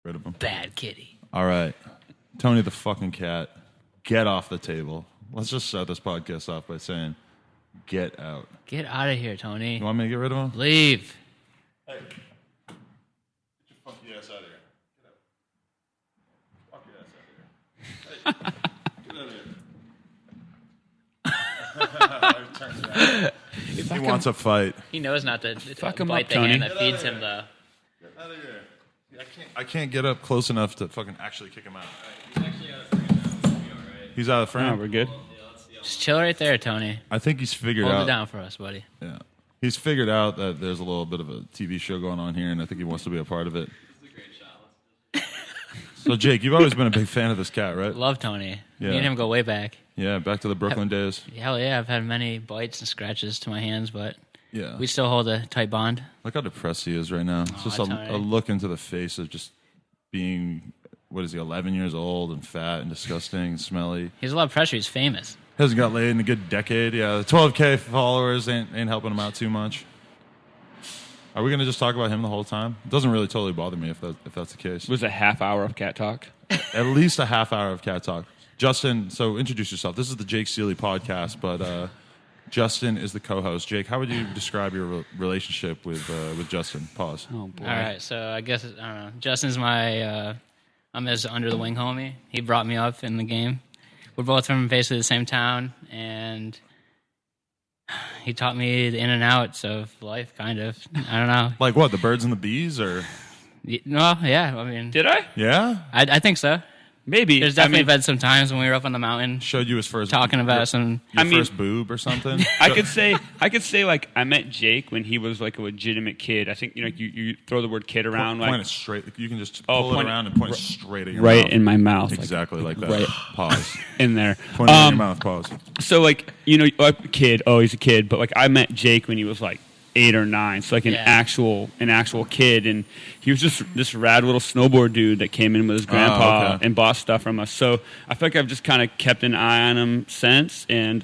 Rid of him. Bad kitty. All right. Tony the fucking cat, get off the table. Let's just start this podcast off by saying, get out. Get out of here, Tony. You want me to get rid of him? Leave. Hey. Get your funky ass out of here. Get out. Fuck your ass out of here. Hey, get out of here. He wants a fight. He knows not to Fuck him bite up, the Tony. hand that feeds him, though. Get out of here. I can't get up close enough to fucking actually kick him out. He's out of frame. Oh, we're good. Just chill right there, Tony. I think he's figured Hold out. it down for us, buddy. Yeah. He's figured out that there's a little bit of a TV show going on here, and I think he wants to be a part of it. So, Jake, you've always been a big fan of this cat, right? Love Tony. Yeah. Me and him go way back. Yeah, back to the Brooklyn days. Hell yeah, I've had many bites and scratches to my hands, but Yeah. we still hold a tight bond. Look how depressed he is right now. It's just Tony. a look into the face of just being, 11 years old and fat and disgusting and smelly. He has a lot of pressure. He's famous. Hasn't got laid in a good decade. Yeah, the 12K followers ain't helping him out too much. Are we going to just talk about him the whole time? It doesn't really totally bother me if that's the case. It was a half hour of cat talk. At least a half hour of cat talk. Justin, so introduce yourself. This is the Jake Seeley podcast, but Justin is the co-host. Jake, how would you describe your relationship with Justin? Pause. Oh, boy. All right, so I guess, I don't know. Justin's my, I'm his under the wing homie. He brought me up in the game. We're both from basically the same town, and he taught me the in and outs of life, kind of. I don't know. Like what, the birds and the bees, or? No, yeah, I mean, Did I? Yeah? I think so. Maybe. There's definitely been some times when we were up on the mountain Showed you his first... talking about some... Your first boob or something? I could say like I met Jake when he was like a legitimate kid. I think you throw the word kid around Point like it straight. You can just Oh, pull point it it- around and point it straight at your right mouth. in my mouth. Exactly like that. right. Pause. In there. Point it in your mouth. Pause. So like a kid. Oh, he's a kid. But like I met Jake when he was like 8 or 9. So like an Yeah. actual kid, and he was just this rad little snowboard dude that came in with his grandpa okay. and bought stuff from us. So I feel like I've just kind of kept an eye on him since, and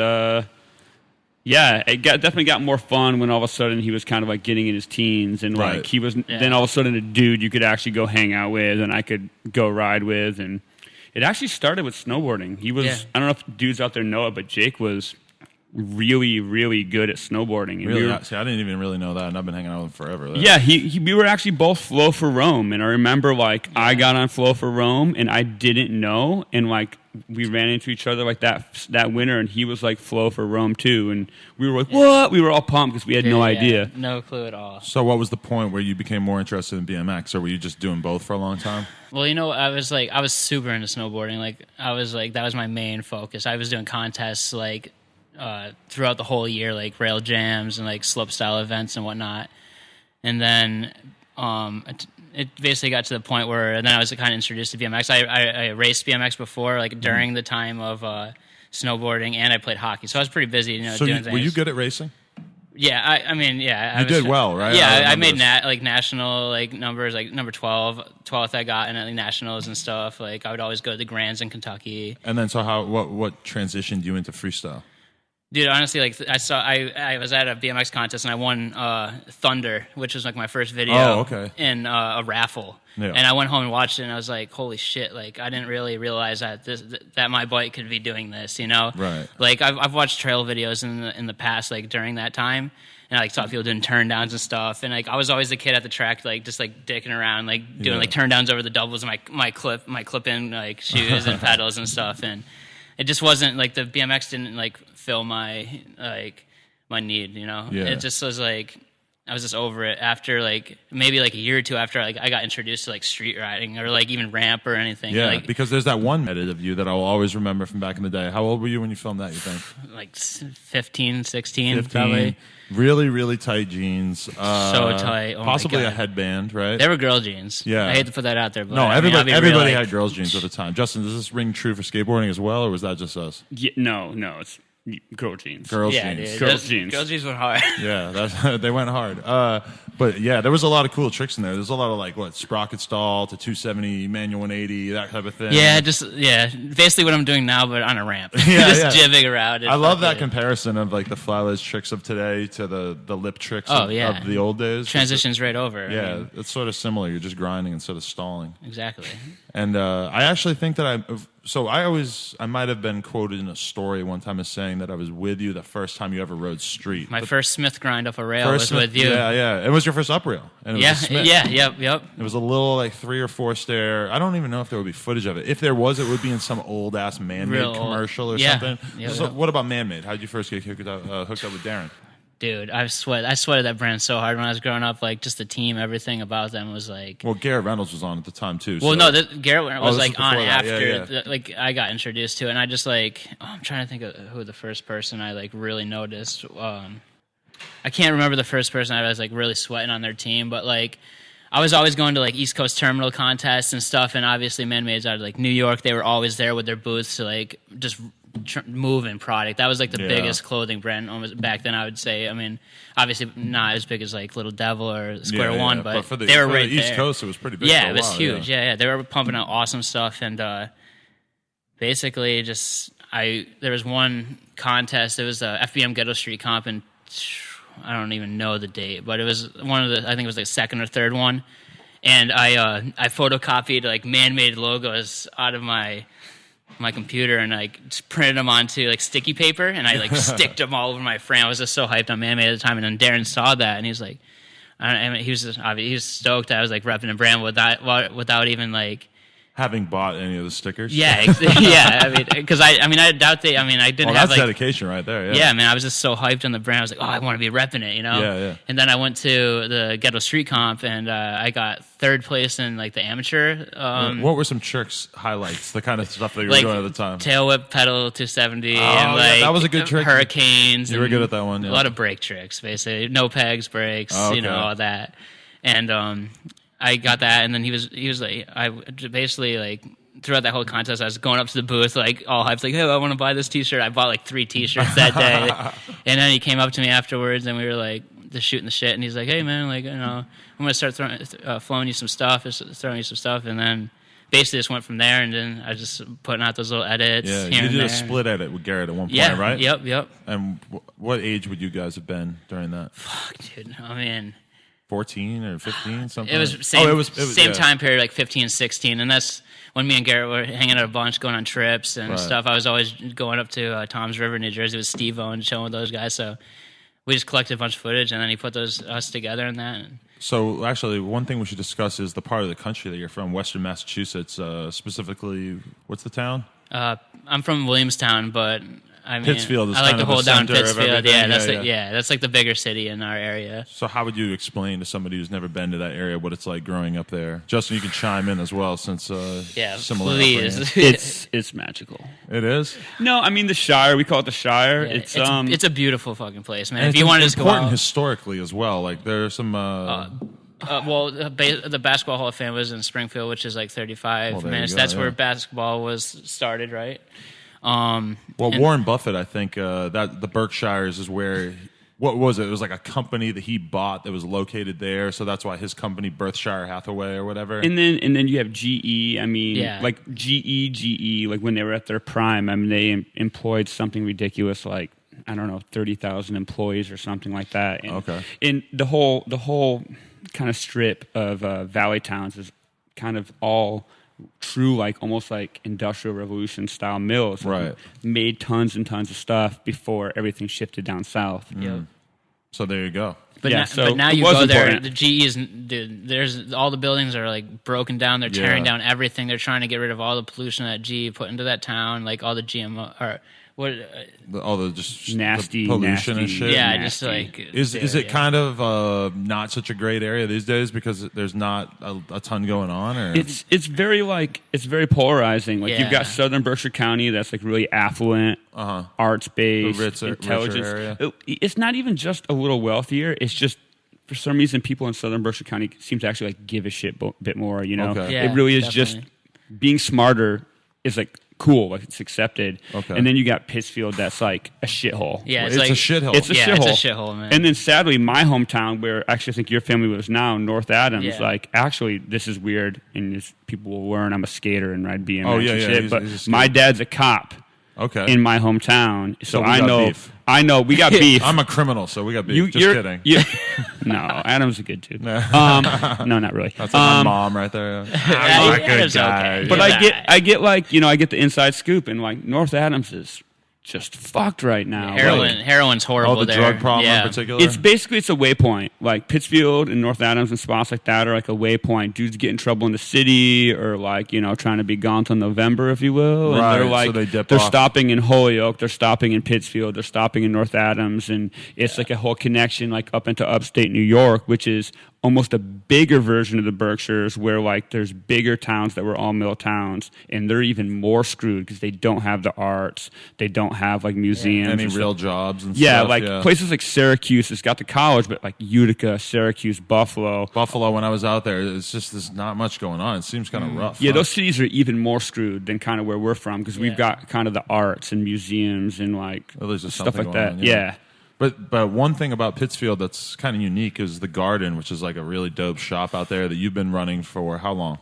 yeah, it definitely got more fun when all of a sudden he was kind of like getting in his teens, and Right. like he was then all of a sudden a dude you could actually go hang out with, and I could go ride with, and it actually started with snowboarding. He was I don't know if dudes out there know it, but Jake was really, really good at snowboarding. And Really? See, I didn't even really know that, and I've been hanging out with him forever. yeah, we were actually both Flow for Rome, and I remember like I got on Flow for Rome, and I didn't know, and like we ran into each other like that winter, and he was like Flow for Rome too, and we were like, what? We were all pumped because we had no idea. No clue at all. So what was the point where you became more interested in BMX, or were you just doing both for a long time? Well, I was super into snowboarding. Like, that was my main focus. I was doing contests, like, throughout the whole year, like rail jams and like slope style events and whatnot. And then it basically got to the point where then I was kind of introduced to BMX. I raced BMX before, like during the time of snowboarding, and I played hockey. So I was pretty busy, So doing things. were you good at racing? Yeah, I mean, yeah. You did well, right? Yeah, I remember made this. national like numbers, like number 12th I got in like, nationals and stuff. Like I would always go to the Grands in Kentucky. And then so what transitioned you into freestyle? Dude, honestly, like I was at a BMX contest and I won Thunder, which was like my first video. Oh, okay. In a raffle. Yeah. And I went home and watched it, and I was like, "Holy shit!" Like I didn't really realize that that my bike could be doing this, Right. Like I've watched trail videos in the past, like during that time, and I like saw people doing turn downs and stuff, and like I was always the kid at the track, like just like dicking around, like doing like turn downs over the doubles, my clip in like shoes and pedals and stuff, and it just wasn't like the BMX didn't like fill my need, Yeah. It just was like. I was just over it after like maybe like a year or two after like I got introduced to like street riding or like even ramp or anything. Yeah, like, because there's that one edit of you that I'll always remember from back in the day. How old were you when you filmed that, you think? like 15, 16 probably. Really, really tight jeans. So tight. Oh my possibly God. a headband, right? They were girl jeans. Yeah. I hate to put that out there, but No, I mean, I'll be everybody real, like, had girls' jeans at the time. Justin, does this ring true for skateboarding as well, or was that just us? Yeah, no, Girl jeans. Girls Yeah, jeans. dude. Girls' jeans. Girls' jeans went hard. Yeah, they went hard. But yeah, there was a lot of cool tricks in there. There's a lot of like sprocket stall to 270, manual 180, that type of thing. Basically what I'm doing now, but on a ramp. Yeah, just jibbing around. I love that comparison of like the fly ledge tricks of today to the lip tricks of the old days. Transitions right over. Yeah, I mean, it's sort of similar. You're just grinding instead of stalling. exactly. And I actually think that I might have been quoted in a story one time as saying that I was with you the first time you ever rode street. My first Smith grind up a rail was with you. Yeah. It was your first up rail. And it was a Smith. Yep. It was a little like 3 or 4 stair. I don't even know if there would be footage of it. If there was, it would be in some old ass Manmade commercial or something. Yeah. So what about Manmade? How did you first get hooked up with Darren? Dude, I sweated that brand so hard when I was growing up. Like, just the team, everything about them was like. Well, Garrett Reynolds was on at the time too. Well, so. no, Garrett was like on that. after. Like, I got introduced to it, and I just like. I'm trying to think of who the first person I like really noticed. I can't remember the first person I was like really sweating on their team, but like. I was always going to like East Coast Terminal contests and stuff, and obviously Manmade's out of like New York. They were always there with their booths to like just move in product. That was like the biggest clothing brand almost back then, I would say. I mean, obviously not as big as like Little Devil or Square One, but for they were right the East there. Coast, it was pretty big. Yeah, it was huge. Yeah, they were pumping out awesome stuff, and basically just there was one contest. It was a FBM Ghetto Street comp, and I don't even know the date, but it was one of the, I think it was like second or third one. And I photocopied like Manmade logos out of my computer and like just printed them onto like sticky paper, and I like sticked them all over my frame. I was just so hyped on Manmade at the time, and then Darren saw that, and he was like, he was stoked that I was like repping a brand without even like having bought any of the stickers. Yeah. I mean, because I doubt they. I mean, I didn't have that's like dedication right there. Yeah, man, I was just so hyped on the brand. I was like, oh, I want to be repping it, you know? Yeah. And then I went to the Ghetto Street Comp, and I got third place in like the amateur. What were some tricks highlights? The kind of stuff that you were like doing at the time. Tail whip pedal 270, and yeah, that was a good trick. Hurricanes. You were good at that one. Yeah. A lot of brake tricks, basically. No pegs, brakes, all that. And I got that, and then he was like, I basically like. Throughout that whole contest, I was going up to the booth, like all hyped, like, "Hey, I want to buy this T-shirt." I bought like 3 T-shirts that day, and then he came up to me afterwards, and we were like just shooting the shit. And he's like, "Hey, man, like, you know, I'm gonna start flowing you some stuff, throwing you some stuff," and then basically just went from there. And then I just putting out those little edits. Yeah, here you did and a there. split edit with Garrett at one point, right? Yep. And what age would you guys have been during that? Fuck, dude. I mean. 14 or 15, something. It was same time period, like 15, 16, and that's when me and Garrett were hanging out a bunch, going on trips and stuff. I was always going up to Tom's River, New Jersey, with Steve-O and chilling with those guys. So we just collected a bunch of footage, and then he put us together in that. So actually, one thing we should discuss is the part of the country that you're from, Western Massachusetts. Specifically, what's the town? I'm from Williamstown, but. I mean, Pittsfield is I like kind to of hold the down center of Pittsfield. everything. That's like the bigger city in our area. So how would you explain to somebody who's never been to that area what it's like growing up there? Justin, you can chime in as well since similar. Please. It's magical. It is? No, I mean the Shire. We call it the Shire. Yeah, it's it's a beautiful fucking place, man. And if you want to just go important out, historically as well. Like there's some. The Basketball Hall of Fame was in Springfield, which is like 35 minutes. That's where basketball was started, right? Warren Buffett, I think that the Berkshires is where. What was it? It was like a company that he bought that was located there, so that's why his company, Berkshire Hathaway or whatever. And then you have GE. I mean, like GE, like when they were at their prime. I mean, they employed something ridiculous, like 30,000 employees or something like that. And, And the whole kind of strip of valley towns is kind of all true, like almost like Industrial Revolution style mills. Right. Made tons and tons of stuff before everything shifted down south. So there you go. But now you go there, the GE is, dude, there's all the buildings are like broken down. They're tearing down everything. They're trying to get rid of all the pollution that GE put into that town, like all the GMO or all the just nasty pollution and shit. Yeah, nasty. just like is it kind of not such a great area these days because there's not a ton going on, or it's very polarizing. Like you've got Southern Berkshire County that's like really affluent, arts based, intelligence. Area. It's not even just a little wealthier. It's just for some reason people in Southern Berkshire County seem to actually like give a shit bit more. You know, Okay. it really is just being smarter is like cool, like it's accepted. Okay. And then you got Pittsfield, that's like a shithole. Yeah, It's a shithole. It's a shithole. It's a shithole, man. And then sadly, my hometown, where actually I think your family lives now, North Adams, Yeah. like actually this is weird, and people will learn I'm a skater and ride BMX Oh, yeah, and yeah, shit. he's But a skater. my dad's a cop Okay. in my hometown, so we I got know. beef. I know we got beef. I'm a criminal, so we got beef. Just kidding. No, Adam's a good dude. No, not really. That's like my mom right there. Yeah, I'm a good Adam's guy. okay. But Yeah. I get like, I get the inside scoop, and like North Adams is just fucked right now. Heroin's horrible Oh, the there. drug problem yeah. in particular? It's basically it's a waypoint. Like Pittsfield and North Adams and spots like that are like a waypoint. Dudes get in trouble in the city or like, trying to be gone till November, if you will. And Right, they're so like they dip they're off. stopping in Holyoke, they're stopping in Pittsfield, they're stopping in North Adams, and it's like a whole connection like up into upstate New York, which is almost a bigger version of the Berkshires, where like there's bigger towns that were all mill towns, and they're even more screwed because they don't have the arts, they don't have like museums, Any and real stuff. jobs and Yeah, stuff. like places like Syracuse, it's got the college, but like Utica, Syracuse, Buffalo. Buffalo, when I was out there, it's just there's not much going on. It seems kind of rough. Yeah, huh? those cities are even more screwed than kind of where we're from, because we've got kind of the arts and museums and like Well, there's just stuff something like going that. on, Yeah. But one thing about Pittsfield that's kind of unique is the Garden, which is like a really dope shop out there that you've been running for how long?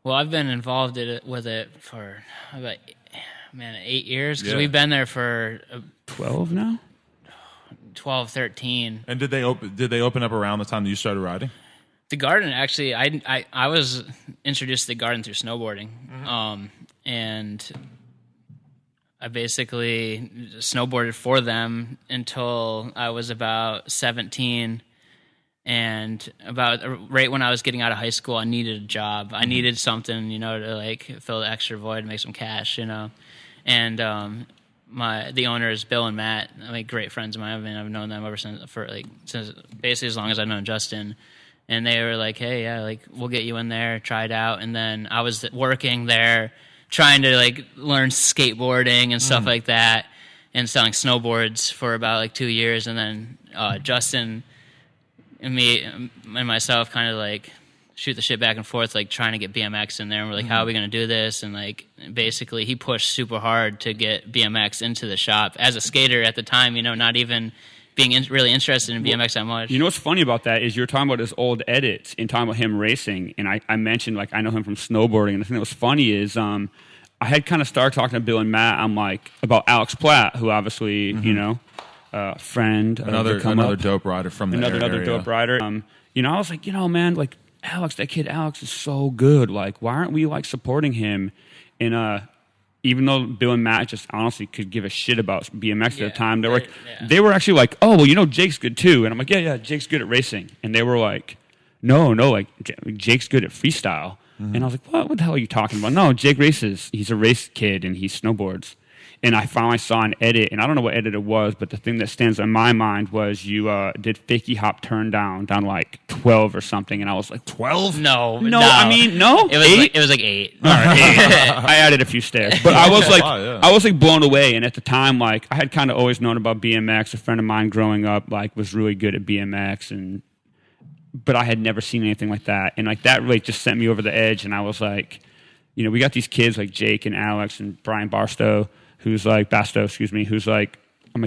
Well, I've been involved with it for about 8 years because Yeah. we've been there for 12 now? 12, 13. And did they open up around the time that you started riding? The Garden, actually, I was introduced to the Garden through snowboarding, and I basically snowboarded for them until I was about 17. And about right when I was getting out of high school, I needed a job. I needed something, to like fill the extra void, make some cash, And the owners, Bill and Matt, great friends of mine. I've known them ever since basically as long as I've known Justin. And they were like, "Hey, yeah, we'll get you in there, try it out." And then I was working there, trying to learn skateboarding and stuff like that, and selling snowboards for about 2 years. And then Justin and me and myself kind of shoot the shit back and forth, trying to get BMX in there. And we're like, how are we going to do this? And basically he pushed super hard to get BMX into the shop as a skater at the time, not even being really interested in BMX that much. You know what's funny about that is you're talking about his old edits and talking about him racing, and I mentioned I know him from snowboarding, and the thing that was funny is I had kind of started talking to Bill and Matt. I'm about Alex Platt, who obviously friend, Another dope rider from the another area. dope rider. I was like, man, Alex, that kid Alex is so good. Why aren't we supporting him? And even though Bill and Matt just honestly could give a shit about BMX at the time, they were actually like, oh, well, Jake's good too. And I'm like, yeah, Jake's good at racing. And they were like, no, Jake's good at freestyle. And I was like, what the hell are you talking about? No, Jake races. He's a race kid and he snowboards. And I finally saw an edit, and I don't know what edit it was, but the thing that stands in my mind was you did fakie hop turn down 12 or something, and I was like, 12? No. I mean, no? It was 8? It was 8. All right. I added a few stairs, but I was Yeah. I was blown away. And at the time, I had kind of always known about BMX. A friend of mine growing up was really good at BMX, but I had never seen anything like that. And that really just sent me over the edge. And I was like, we got these kids like Jake and Alex and Brian Bastow, who's I'm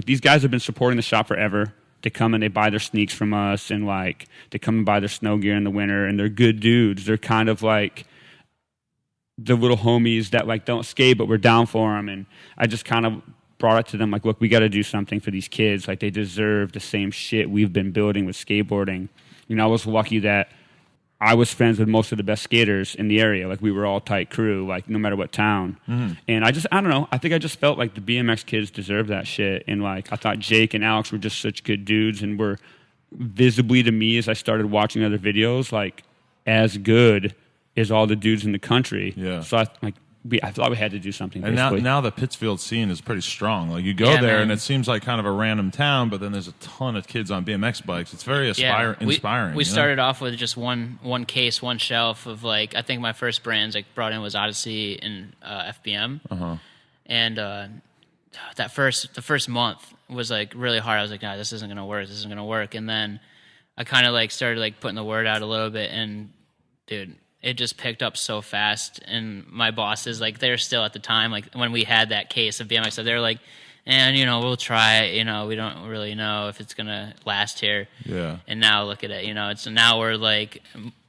these guys have been supporting the shop forever. They come and they buy their sneaks from us, and they come and buy their snow gear in the winter, and they're good dudes. They're kind of the little homies that don't skate, but we're down for them. And I just kind of brought it to them look, we got to do something for these kids. They deserve the same shit we've been building with skateboarding. I was lucky that I was friends with most of the best skaters in the area. We were all tight crew, no matter what town. And I don't know. I think I just felt the BMX kids deserve that shit. And I thought Jake and Alex were just such good dudes and were visibly to me as I started watching other videos, as good as all the dudes in the country. Yeah. So I thought we had to do something. And basically. now the Pittsfield scene is pretty strong. You go there man. and it seems like kind of a random town, but then there's a ton of kids on BMX bikes. It's very inspiring. We started off with just one case, one shelf of I think my first brands brought in was Odyssey and FBM. And the first month was really hard. I was like, nah, this isn't gonna work. And then I kind of started putting the word out a little bit, and dude, it just picked up so fast. And my bosses, like, they're still at the time, like, when we had that case of BMX, so they're like, and, we'll try it, we don't really know if it's going to last here. Yeah. And now look at it, now we're like,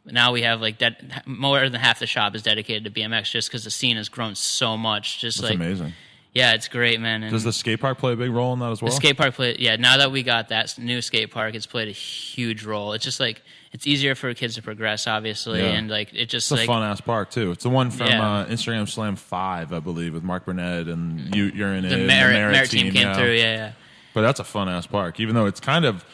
now we have like more than half the shop is dedicated to BMX just because the scene has grown so much. Just That's amazing. Yeah, it's great, man. And does the skate park play a big role in that as well? The skate park now that we got that new skate park, it's played a huge role. It's just like, it's easier for kids to progress, obviously, and like it just it's a fun ass park too. It's the one from Instagram Slam 5, I believe, with Mark Burnett and you're in it. The Merit team came through, yeah. But that's a fun ass park, even though it's kind of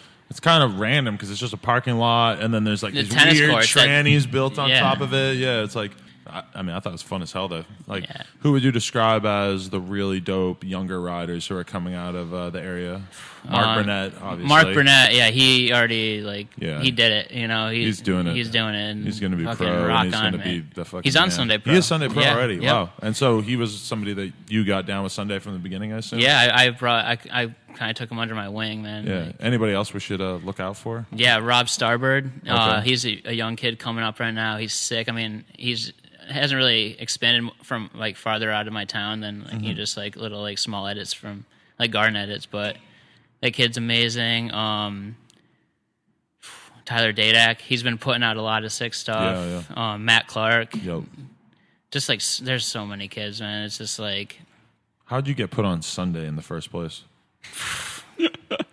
random because it's just a parking lot, and then there's like these weird trannies built on top of it. Yeah, it's like. I thought it was fun as hell, though. Like, who would you describe as the really dope younger riders who are coming out of the area? Mark Burnett, obviously. Mark Burnett, he already, he did it. He's doing it. He's doing it. And he's going to be pro, and he's going to be the fucking He's on man. Sunday Pro. He is Sunday Pro already. Yep. Wow. And so he was somebody that you got down with Sunday from the beginning, I assume? Yeah, I kind of took him under my wing, man. Yeah. Anybody else we should look out for? Yeah, Rob Starbird. He's a young kid coming up right now. He's sick. I mean, hasn't really expanded from like farther out of my town than he just like little like small edits from like garden edits, but that kid's amazing. Tyler Dadak, he's been putting out a lot of sick stuff. Matt Clark, just like there's so many kids, man. It's just like, how'd you get put on Sunday in the first place?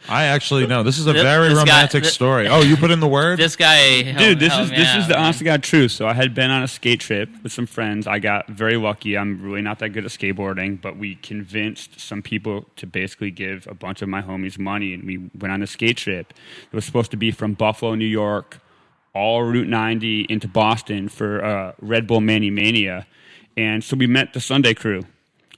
I actually know. This is a very romantic story. Oh, you put in the word? This guy, dude. This is the honest to God truth. So I had been on a skate trip with some friends. I got very lucky. I'm really not that good at skateboarding, but we convinced some people to basically give a bunch of my homies money, and we went on a skate trip. It was supposed to be from Buffalo, New York, all Route 90 into Boston for Red Bull Mania. And so we met the Sunday crew.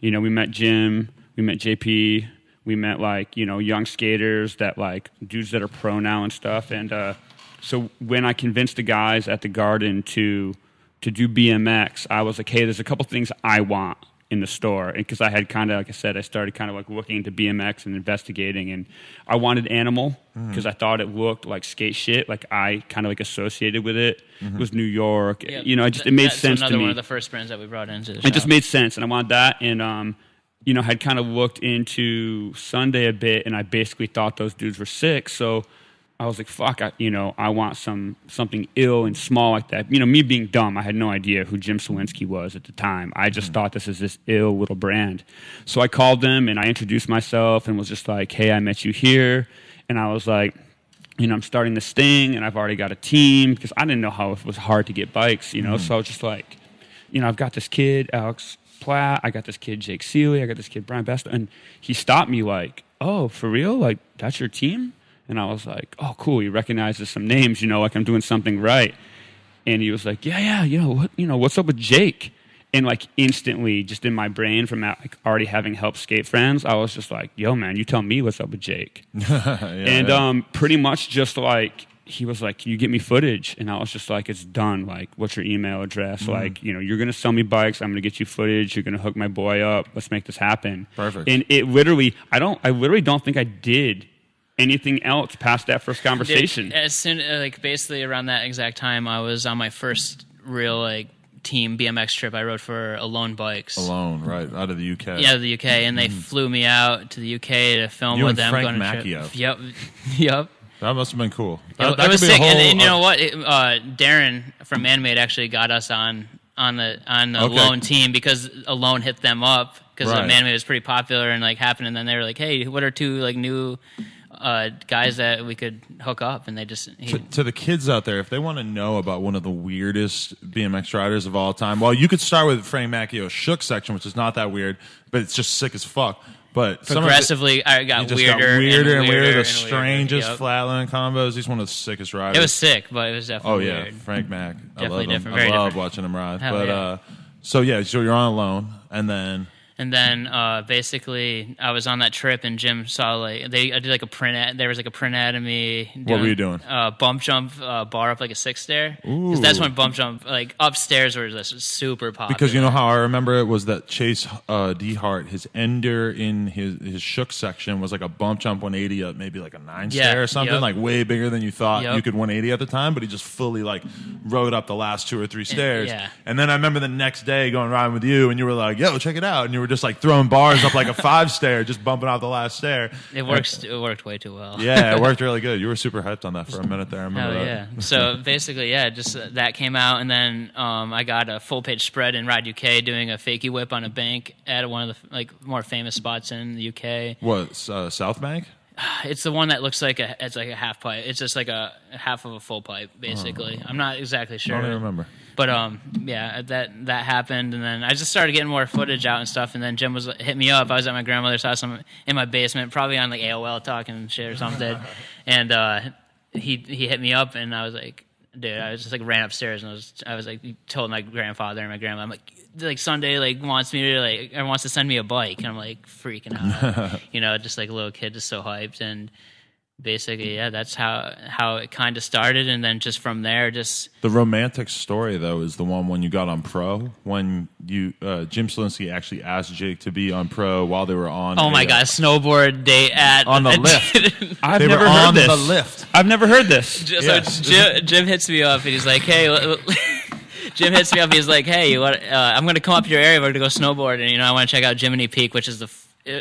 We met Jim, we met JP. We met young skaters dudes that are pro now and stuff. And so when I convinced the guys at the Garden to do BMX, I was like, hey, there's a couple things I want in the store. Because I had I started looking into BMX and investigating. And I wanted Animal because I thought it looked like skate shit. Like I associated with it. It was New York. Yeah, it made sense to me. Another one of the first brands that we brought into the shop. It just made sense. And I wanted that. And had kind of looked into Sunday a bit, and I basically thought those dudes were sick. So I was like, fuck, I want something ill and small like that. Me being dumb, I had no idea who Jim Sawinski was at the time. I just thought this is this ill little brand. So I called them, and I introduced myself and was just like, hey, I met you here. And I was like, I'm starting this thing, and I've already got a team, because I didn't know how it was hard to get bikes, So I was just like, I've got this kid, Alex Platt, I got this kid Jake Seeley, I got this kid Brian Best, and he stopped me like, oh, for real? Like, that's your team? And I was like, oh, cool. He recognizes some names, like I'm doing something right. And he was like, yeah, what's up with Jake? And instantly, just in my brain from already having helped skate friends, I was just like, yo, man, you tell me what's up with Jake. Pretty much just he was like, can you get me footage? And I was just like, it's done. What's your email address? You're going to sell me bikes. I'm going to get you footage. You're going to hook my boy up. Let's make this happen. Perfect. And it literally, I literally don't think I did anything else past that first conversation. As soon, basically around that exact time, I was on my first real, team BMX trip. I rode for Alone Bikes. Alone, right, out of the UK. Yeah, the UK. And they flew me out to the UK to film with them. Frank Macchio. Yep. That must have been cool. That was sick. And you know what? Darren from Manmade actually got us on the Alone team because Alone hit them up because Manmade was pretty popular and happened. And then they were like, "Hey, what are two new guys that we could hook up?" And they just to the kids out there, if they want to know about one of the weirdest BMX riders of all time, well, you could start with Frank Macchio's Shook section, which is not that weird, but it's just sick as fuck. But progressively, I got weirder and weirder. The strangest flatline combos. He's one of the sickest riders. It was sick, but it was definitely weird. Frank Mac. Definitely different. I love watching him ride. So you're on Alone, and then And then basically, I was on that trip, and Jim saw like I did like a print. There was like a print anatomy. What were you doing? Bump jump bar up like a 6 stair. Because that's when bump jump like upstairs was super popular. Because you know how I remember it was that Chase Dehart, his ender in his shook section was like a bump jump 180 up maybe like a 9 stair or something, like way bigger than you thought you could 180 at the time. But he just fully like rode up the last 2 or 3 stairs. And then I remember the next day going riding with you, and you were like, "Yo, check it out," and you were just like throwing bars up like a 5 stair, just bumping out the last stair. It worked way too well. Yeah, it worked really good. You were super hyped on that for a minute there. I remember that. Yeah. So basically, just that came out, and then I got a full page spread in Ride UK doing a fakie whip on a bank at one of the like more famous spots in the UK. What, South Bank? It's the one that looks like a half pipe. It's just like a half of a full pipe, basically. I'm not exactly sure. I don't even remember. But that happened, and then I just started getting more footage out and stuff. And then Jim hit me up. I was at my grandmother's house in my basement, probably on like AOL talking shit or something. And he hit me up, and I was like, dude, I was just like ran upstairs, and I was like told my grandfather and my grandma, I'm like Sunday like wants to send me a bike, and I'm like freaking out, just like a little kid, just so hyped. And basically, that's how it kind of started, and then just from there, just the romantic story though is the one when you got on pro, when you Jim Selinsky actually asked Jake to be on pro while they were on. Oh my god, snowboard date on the lift. I've never heard this. The lift. I've never heard this. So Jim hits me up, and he's like, "Hey." Jim hits me up. He's like, "Hey, I'm going to come up to your area. We're going to go snowboard, and I want to check out Jiminy Peak, which is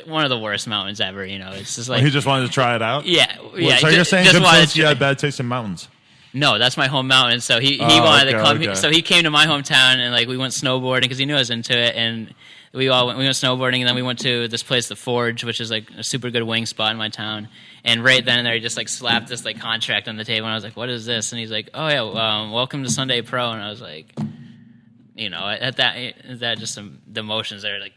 one of the worst mountains ever. It's just like he just wanted to try it out. Yeah. So you're saying Jim Selinsky had bad taste in mountains? No, that's my home mountain. So he wanted to come. Okay. So he came to my hometown, and like we went snowboarding because he knew I was into it, and we went snowboarding, and then we went to this place, the Forge, which is like a super good wing spot in my town. And right then and there, he just like slapped this like contract on the table, and I was like, "What is this?" And he's like, "Oh yeah, welcome to Sunday Pro." And I was like, at that just the emotions there, like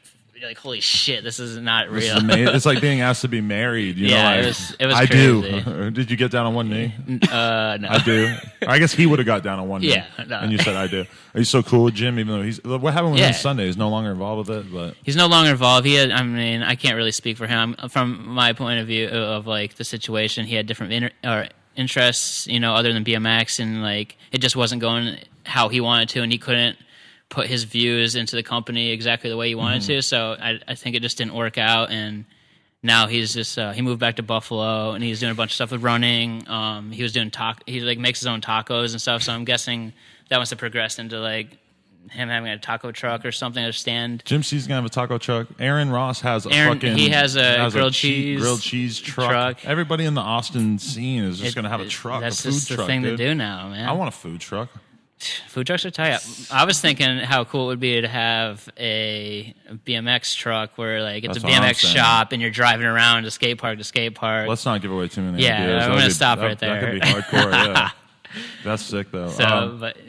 holy shit, this is not real. It's like being asked to be married. It was I crazy. do. Did you get down on one knee? No. I do. Or I guess he would have got down on one knee. Yeah, no. And you said I do. Are you so cool with Jim? Even though what happened with him Sunday? He's no longer involved with it. But he's no longer involved. I can't really speak for him. From my point of view of like the situation, he had different interests, other than BMX, and like it just wasn't going how he wanted to, and he couldn't put his views into the company exactly the way he wanted to. So I think it just didn't work out, and now he's just he moved back to Buffalo, and he's doing a bunch of stuff with running. He was doing he like makes his own tacos and stuff. So I'm guessing that must have progressed into like him having a taco truck or something, a stand. Jim C's gonna have a taco truck. Aaron Ross has he has a grilled cheese truck. Everybody in the Austin scene is just gonna have a truck. That's a food just the truck, thing dude. to do now, man. I want a food truck. Food trucks are tight. I was thinking how cool it would be to have a BMX truck where like it's That's a what I'm BMX saying. shop and you're driving around to skate park to skate park. Let's not give away too many Yeah, ideas. I'm going to stop right there. That could be hardcore, yeah. That's sick, though.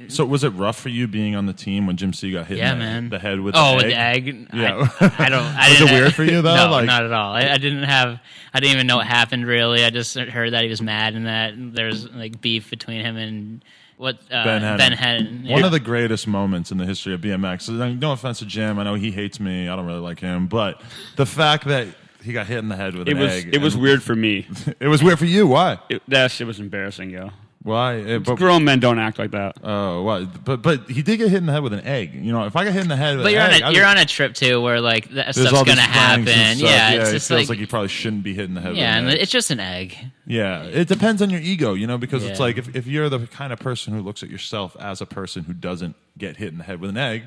So was it rough for you being on the team when Jim C got hit in the head with the egg? With the egg? Yeah. Was it weird for you, though? No, not at all. I didn't even know what happened, really. I just heard that he was mad and that there was like beef between him and Ben Hennon. One of the greatest moments in the history of BMX. No offense to Jim. I know he hates me. I don't really like him. But the fact that he got hit in the head with an egg. It was weird for me. It was weird for you. Why? That shit was embarrassing, yo. Why? Grown men don't act like that. Oh, what? But he did get hit in the head with an egg. If I got hit in the head with an egg... But you're on a trip, too, where, like, that stuff's going to happen. Yeah, it's just it feels like you probably shouldn't be hit in the head with an egg. Yeah, it's just an egg. Yeah, it depends on your ego, because it's like if you're the kind of person who looks at yourself as a person who doesn't get hit in the head with an egg,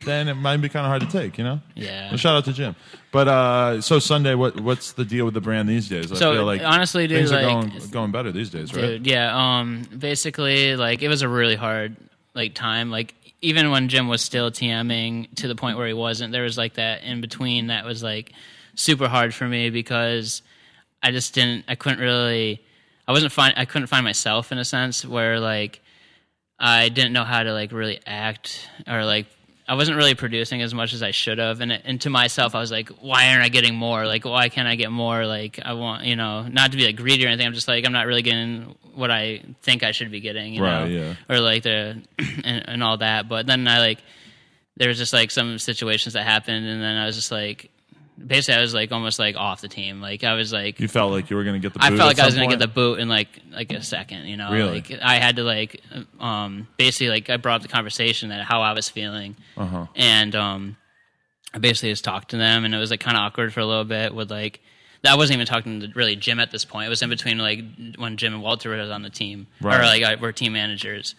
then it might be kind of hard to take, Yeah. Well, shout out to Jim. But so Sunday, what's the deal with the brand these days? I feel like honestly, dude, things are going better these days, right? Dude, yeah. Basically, like it was a really hard time. Like even when Jim was still TMing to the point where he wasn't, there was like that in between that was like super hard for me because I couldn't find myself in a sense where like I didn't know how to like really act or like I wasn't really producing as much as I should have, and to myself I was like, why aren't I getting more? Like, why can't I get more? Like, I want, not to be like greedy or anything. I'm just like, I'm not really getting what I think I should be getting, you know, yeah. or like and all that. But then I like there was just like some situations that happened, and then I was just like, basically, I was like almost like off the team. Like I was like, You felt like you were going to get the boot I felt like I was going going to to get the boot in like a second. You know, Really? like I had to like basically like I brought up the conversation that how I was feeling, and I basically just talked to them, and it was like kind of awkward for a little bit with like. I wasn't even talking to really Jim at this point. It was in between like when Jim and Walter was on the team, Right. or like we're team managers,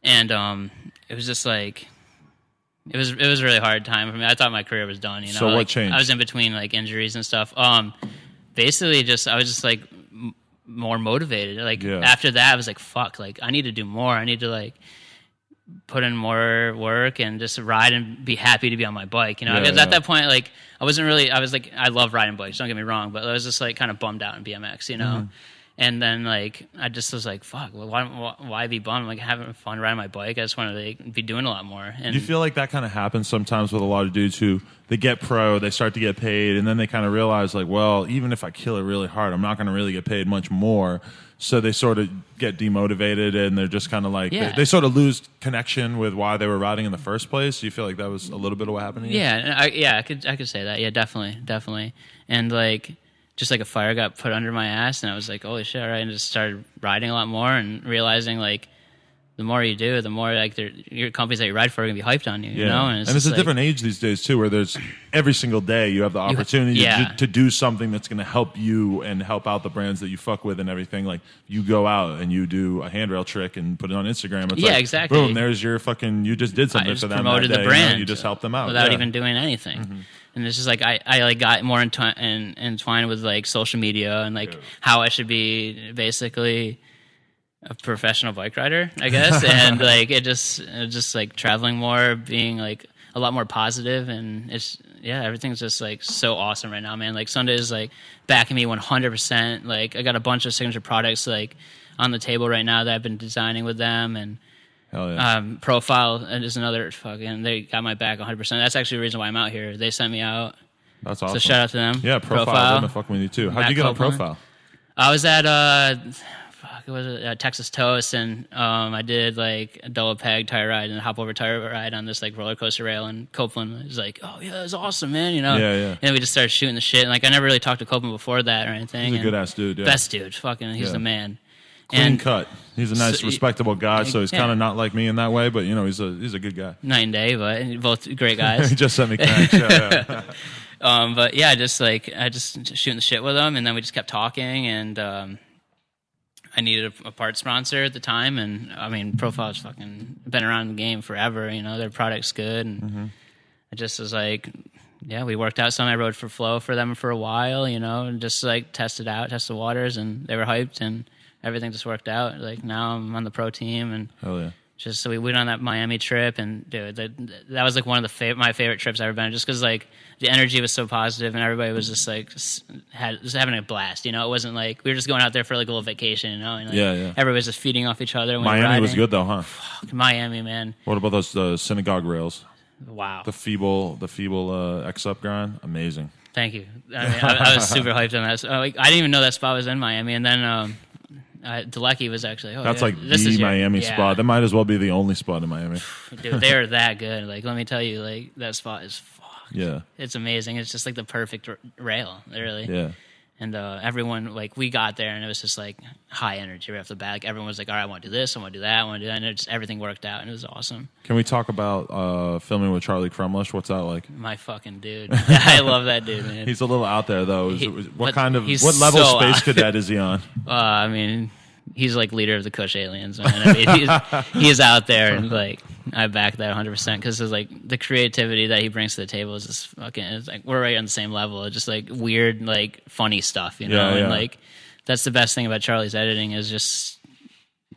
and it was just like it was a really hard time for me. I thought my career was done. You know, So what like, changed? I was in between like injuries and stuff. Basically, I was just like more motivated. Like Yeah. after that, I was like, fuck, like I need to do more. I need to like put in more work and just ride and be happy to be on my bike. You know, Yeah, because yeah. at that point, like I was like, I love riding bikes. Don't get me wrong, but I was just like kind of bummed out in BMX. You know. Mm-hmm. And then, like, I just was like, "Fuck! Well, why be bummed? Like, having fun riding my bike. I just want to like, be doing a lot more." And Do you feel like that kind of happens sometimes with a lot of dudes who they get pro, they start to get paid, and then they kind of realize, like, well, even if I kill it really hard, I'm not going to really get paid much more. So they sort of get demotivated, and they're just kind of like, Yeah. they sort of lose connection with why they were riding in the first place. Do you feel like that was a little bit of what happened to you? Yeah, I could say that. Yeah, definitely. And like, just like a fire got put under my ass, and I was like, holy shit, all right, and just started riding a lot more and realizing like the more you do, the more like your companies that you ride for are gonna be hyped on you. You know, and it's just a like, different age these days too, where there's every single day you have the opportunity to do something that's going to help you and help out the brands that you fuck with and everything. Like you go out and you do a handrail trick and put it on Instagram. It's Yeah, like, exactly. Boom, there's your fucking. You just did I something just for them. promoted that the day, brand. You just helped them out without yeah. even doing anything. Mm-hmm. And it's just like I like got more entwined with like social media and like how I should be basically a professional bike rider, I guess. And like it just like traveling more, being like a lot more positive, and everything's just like so awesome right now, man. Like Sunday is like backing me 100%. Like I got a bunch of signature products like on the table right now that I've been designing with them, and Hell yeah. Profile is another fucking. They got my back 100%. That's actually the reason why I'm out here. They sent me out. That's awesome. So shout out to them. Yeah, Profile. They're fucking with you too. How'd Matt you get on Copeland. Profile? I was at Texas Toast, and I did like a double peg tire ride and a hop over tire ride on this like roller coaster rail. And Copeland was like, "Oh yeah, that's awesome, man!" You know. Yeah. And then we just started shooting the shit. And like I never really talked to Copeland before that or anything. He's a good ass dude. Yeah. Best dude. Fucking, he's Yeah. the man. Clean And cut. He's a nice, So- respectable guy. So he's Yeah. kind of not like me in that way, but you know, he's a good guy. night and day, but both great he guys. just sent me connects. Yeah. But yeah, I just shooting the shit with them, and then we just kept talking, and I needed a part sponsor at the time, and I mean, Profile's fucking been around the game forever. You know, their product's good, and I just was like, yeah, we worked out some. I rode for Flow for them for a while, you know, and just like test the waters, and they were hyped, and everything just worked out. Like now I'm on the pro team, and Hell yeah. just so we went on that Miami trip, and dude, that was like one of my favorite trips I've ever been. Just because like the energy was so positive, and everybody was just like just having a blast. You know, it wasn't like we were just going out there for like a little vacation. You know, and like, Yeah. everybody was just feeding off each other. When we were Miami was riding. good though, huh? Miami, man, What about those synagogue rails? wow. The feeble X-up grind, amazing. Thank you. I mean, I was super hyped on that. So, like, I didn't even know that spot was in Miami, and then Delecki was actually. Oh, That's yeah, like this the is your- Miami yeah. spot. That might as well be the only spot in Miami. Dude, they're that good. Like, let me tell you, like that spot is fucked. Yeah, It's amazing. It's just like the perfect rail, really. yeah. And everyone, like, we got there, and it was just like high energy right off the bat. Like, everyone was like, "All right, I want to do this, I want to do that, I want to do that," and everything worked out, and it was awesome. Can we talk about filming with Charlie Crumlish? What's that like? My fucking dude, I love that dude, man. He's a little out there though. What he's level so space out cadet is he on? I mean, he's like leader of the Kush aliens, man. I mean, he's out there, and like I back that 100% because it's like the creativity that he brings to the table is just fucking. It's like we're right on the same level. It's just like weird, like funny stuff, you know. Yeah, yeah. And like that's the best thing about Charlie's editing is just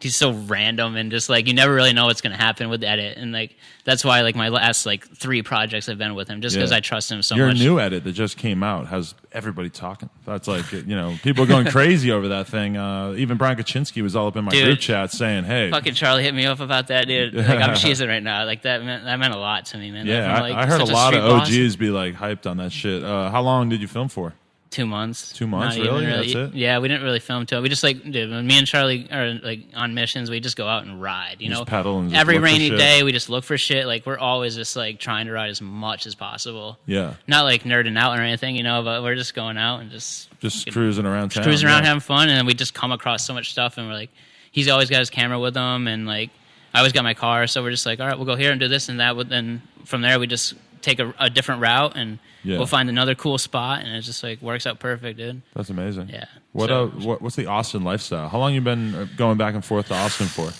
he's so random and just like you never really know what's going to happen with the edit, and like that's why like my last like 3 projects I've been with him just because Yeah. I trust him so Your much. new edit that just came out has everybody talking. That's like, you know, people are going crazy over that thing. Even Brian Kaczynski was all up in my Dude. group chat saying, "Hey, Fucking Charlie hit me up about that, dude. Like, I'm cheesing right now. Like that meant a lot to me, man. yeah." From, like, I heard a such lot street of boss. OGs be like hyped on that shit. How long did you film for? 2 months. 2 months, Not even really? That's it? Yeah, we didn't really film too. We just like, dude, when me and Charlie are like on missions, we just go out and ride. You know, just pedal and just every look for rainy shit. day, we just look for shit. Like we're always just like trying to ride as much as possible. Yeah. Not like nerding out or anything, you know, but we're just going out and just Cruising around town. cruising around, yeah. having fun, and then we just come across so much stuff, and we're like, he's always got his camera with him, and like I always got my car, so we're just like, all right, we'll go here and do this and that. But then from there, we just take a different route, and we'll find another cool spot, and it just like works out perfect, dude. That's amazing. Yeah. What's the Austin lifestyle? How long you been going back and forth to Austin for?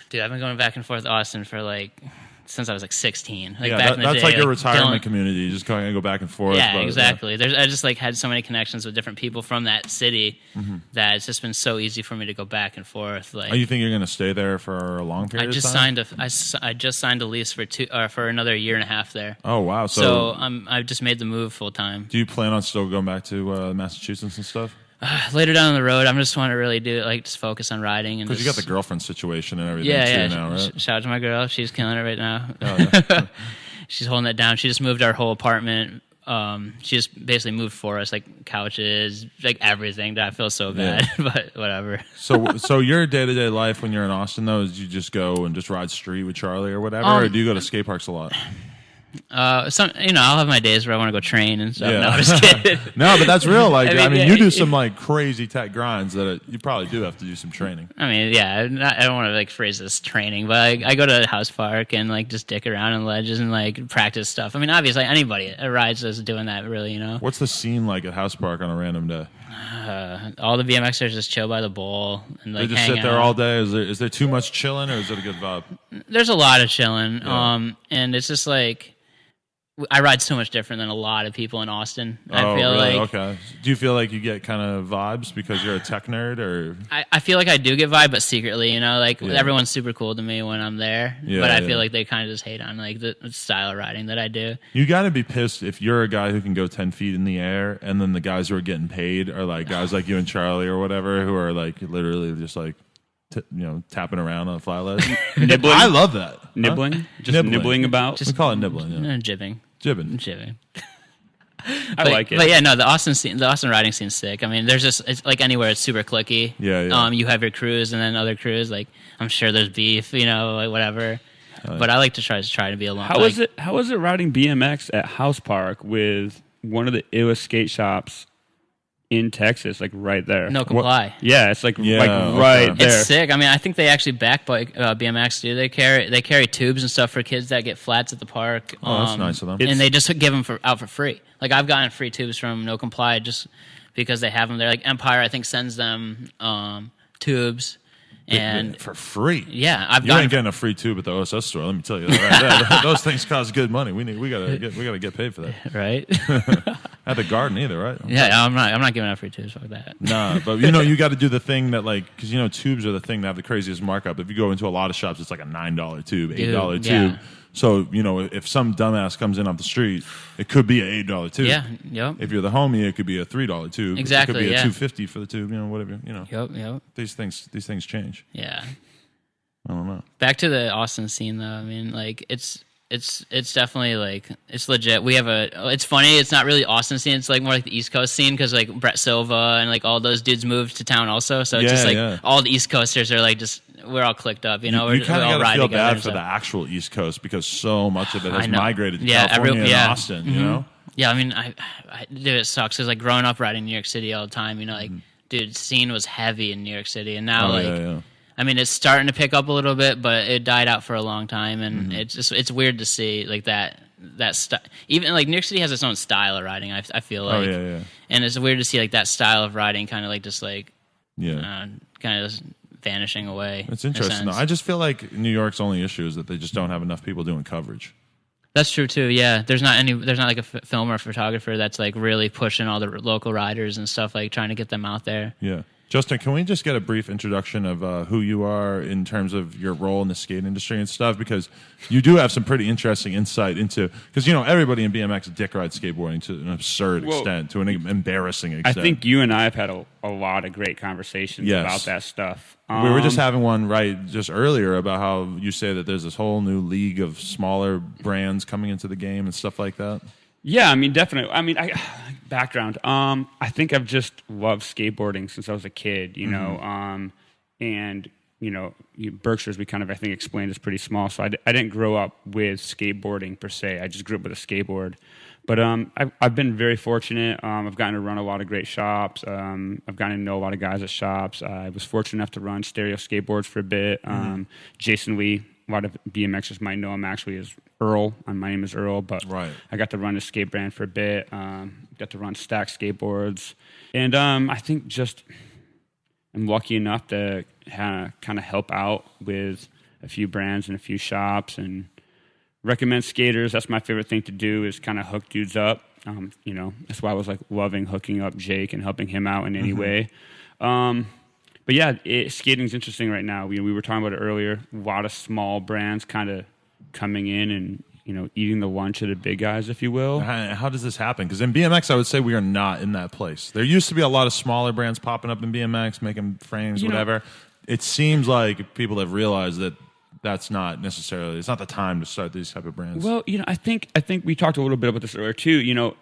Dude, I've been going back and forth to Austin for like since I was like 16. Like Yeah, back in the that's day, like your retirement Dylan- community. You just go back and forth. Yeah, but, exactly. I just like had so many connections with different people from that city that it's just been so easy for me to go back and forth. Like, Oh, you think you're going to stay there for a long period I just of time? I just signed a lease for another year and a half there. Oh, wow. So I've just made the move full time. Do you plan on still going back to Massachusetts and stuff? Later down the road, I'm just want to really do it, like just focus on riding and Because you got just- the girlfriend situation and everything yeah. too now, right? Shout out to my girl. She's killing it right now. Oh, yeah. She's holding it down. She just moved our whole apartment. She just basically moved for us, like couches, like everything. I feel so bad, but whatever. So your day-to-day life when you're in Austin, though, is you just go and just ride street with Charlie or whatever, or do you go to skate parks a lot? I'll have my days where I want to go train and stuff. No, I'm just kidding. No, but that's real. Like, I mean, yeah, you do some like crazy tech grinds that you probably do have to do some training. I mean, yeah, I don't want to like phrase this training, but I go to the house park and like just dick around on ledges and like practice stuff. I mean, obviously anybody that rides is doing that, really, you know. What's the scene like at House Park on a random day? All the BMXers just chill by the bowl and like They just hang sit there out. all day. Is there too much chilling, or is it a good vibe? There's a lot of chilling, Yeah. and it's just like I ride so much different than a lot of people in Austin. I Oh, feel really? like Okay. Do you feel like you get kind of vibes because you're a tech nerd, or I feel like I do get vibe, but secretly, you know, like Yeah. everyone's super cool to me when I'm there. Yeah, but I yeah. feel like they kind of just hate on like the style of riding that I do. you got to be pissed if you're a guy who can go 10 feet in the air, and then the guys who are getting paid are like guys like you and Charlie or whatever, who are like literally just like tapping around on a fly ledge. Nibbling? I love that. Huh? Nibbling? Just nibbling about? We call it nibbling. Yeah. Jibbing. Jibbing. I like it. But yeah, no, the Austin riding scene's sick. I mean, there's just it's like anywhere it's super clicky. Yeah. You have your crews and then other crews. Like I'm sure there's beef, you know, like whatever. But I like to try to be alone. How is it riding BMX at House Park with one of the illest skate shops in Texas, like right there? No comply. Yeah, it's like Yeah, right okay. there. It's sick. I mean, I think they actually back bike BMX. Do they carry tubes and stuff for kids that get flats at the park? Oh, that's nice of them. And they just give them out for free. Like I've gotten free tubes from No Comply just because they have them there. Like Empire, I think sends them tubes, and for free. yeah, I've You gotten ain't getting a free tube at the OSS store. Let me tell you that. Right? Those things cost good money. We gotta get paid for that. right. At the Garden either, right? Yeah, I'm not giving out free tubes. Fuck that. Nah, but you got to do the thing that like because tubes are the thing that have the craziest markup. If you go into a lot of shops, it's like a $9 tube, $8 tube. yeah. So if some dumbass comes in off the street, it could be an $8 tube. Yeah. Yep. If you're the homie, it could be a $3 tube. Exactly, It could be yeah. a $2.50 for the tube. Whatever. Yep. These things change. Yeah. I don't know. Back to the Austin scene though. I mean, like it's definitely like it's legit. We have it's funny. It's not really Austin scene. It's like more like the East Coast scene because like Brett Silva and like all those dudes moved to town also. So it's just like all the East Coasters are like just we're all clicked up. You know, you we kind of all got to ride feel together bad and for the stuff. actual East Coast because so much of it has I know. migrated to Yeah, California and yeah. Austin. Mhm. You know. Yeah, I mean, dude, it sucks because like growing up riding in New York City all the time, you know, like dude, scene was heavy in New York City, and now Yeah. I mean, it's starting to pick up a little bit, but it died out for a long time, and it's weird to see like that even like New York City has its own style of riding. I feel like, and it's weird to see like that style of riding kind of like just like kind of just vanishing away. It's in a interesting. Though. sense. I just feel like New York's only issue is that they just don't have enough people doing coverage. That's true too. Yeah, there's not like a film or photographer that's like really pushing all the local riders and stuff, like trying to get them out there. Yeah. Justin, can we just get a brief introduction of who you are in terms of your role in the skate industry and stuff? Because you do have some pretty interesting insight into, because, everybody in BMX dick rides skateboarding to an absurd extent, to an embarrassing extent. I think you and I have had a lot of great conversations about that stuff. We were just having one just earlier about how you say that there's this whole new league of smaller brands coming into the game and stuff like that. Yeah, I mean, definitely. I mean, background. I think I've just loved skateboarding since I was a kid, you know, and you know, Berkshire's we kind of I think explained is pretty small, so I didn't grow up with skateboarding per se. I just grew up with a skateboard. But I've been very fortunate. I've gotten to run a lot of great shops. I've gotten to know a lot of guys at shops. I was fortunate enough to run Stereo Skateboards for a bit. Jason Lee, a lot of BMXers might know him actually as Earl. My name is Earl, but I got to run his skate brand for a bit. Got to run Stack Skateboards. And I think just I'm lucky enough to kind of help out with a few brands and a few shops and recommend skaters. That's my favorite thing to do is kind of hook dudes up. You know, that's why I was like loving hooking up Jake and helping him out in any way. But yeah, skating's interesting right now. We were talking about it earlier. A lot of small brands kind of coming in and, you know, eating the lunch of the big guys, if you will. How does this happen? Because in BMX, I would say we are not in that place. There used to be a lot of smaller brands popping up in BMX, making frames, whatever. It seems like people have realized that that's not necessarily, it's not the time to start these type of brands. Well, you know, I think we talked a little bit about this earlier too. You know,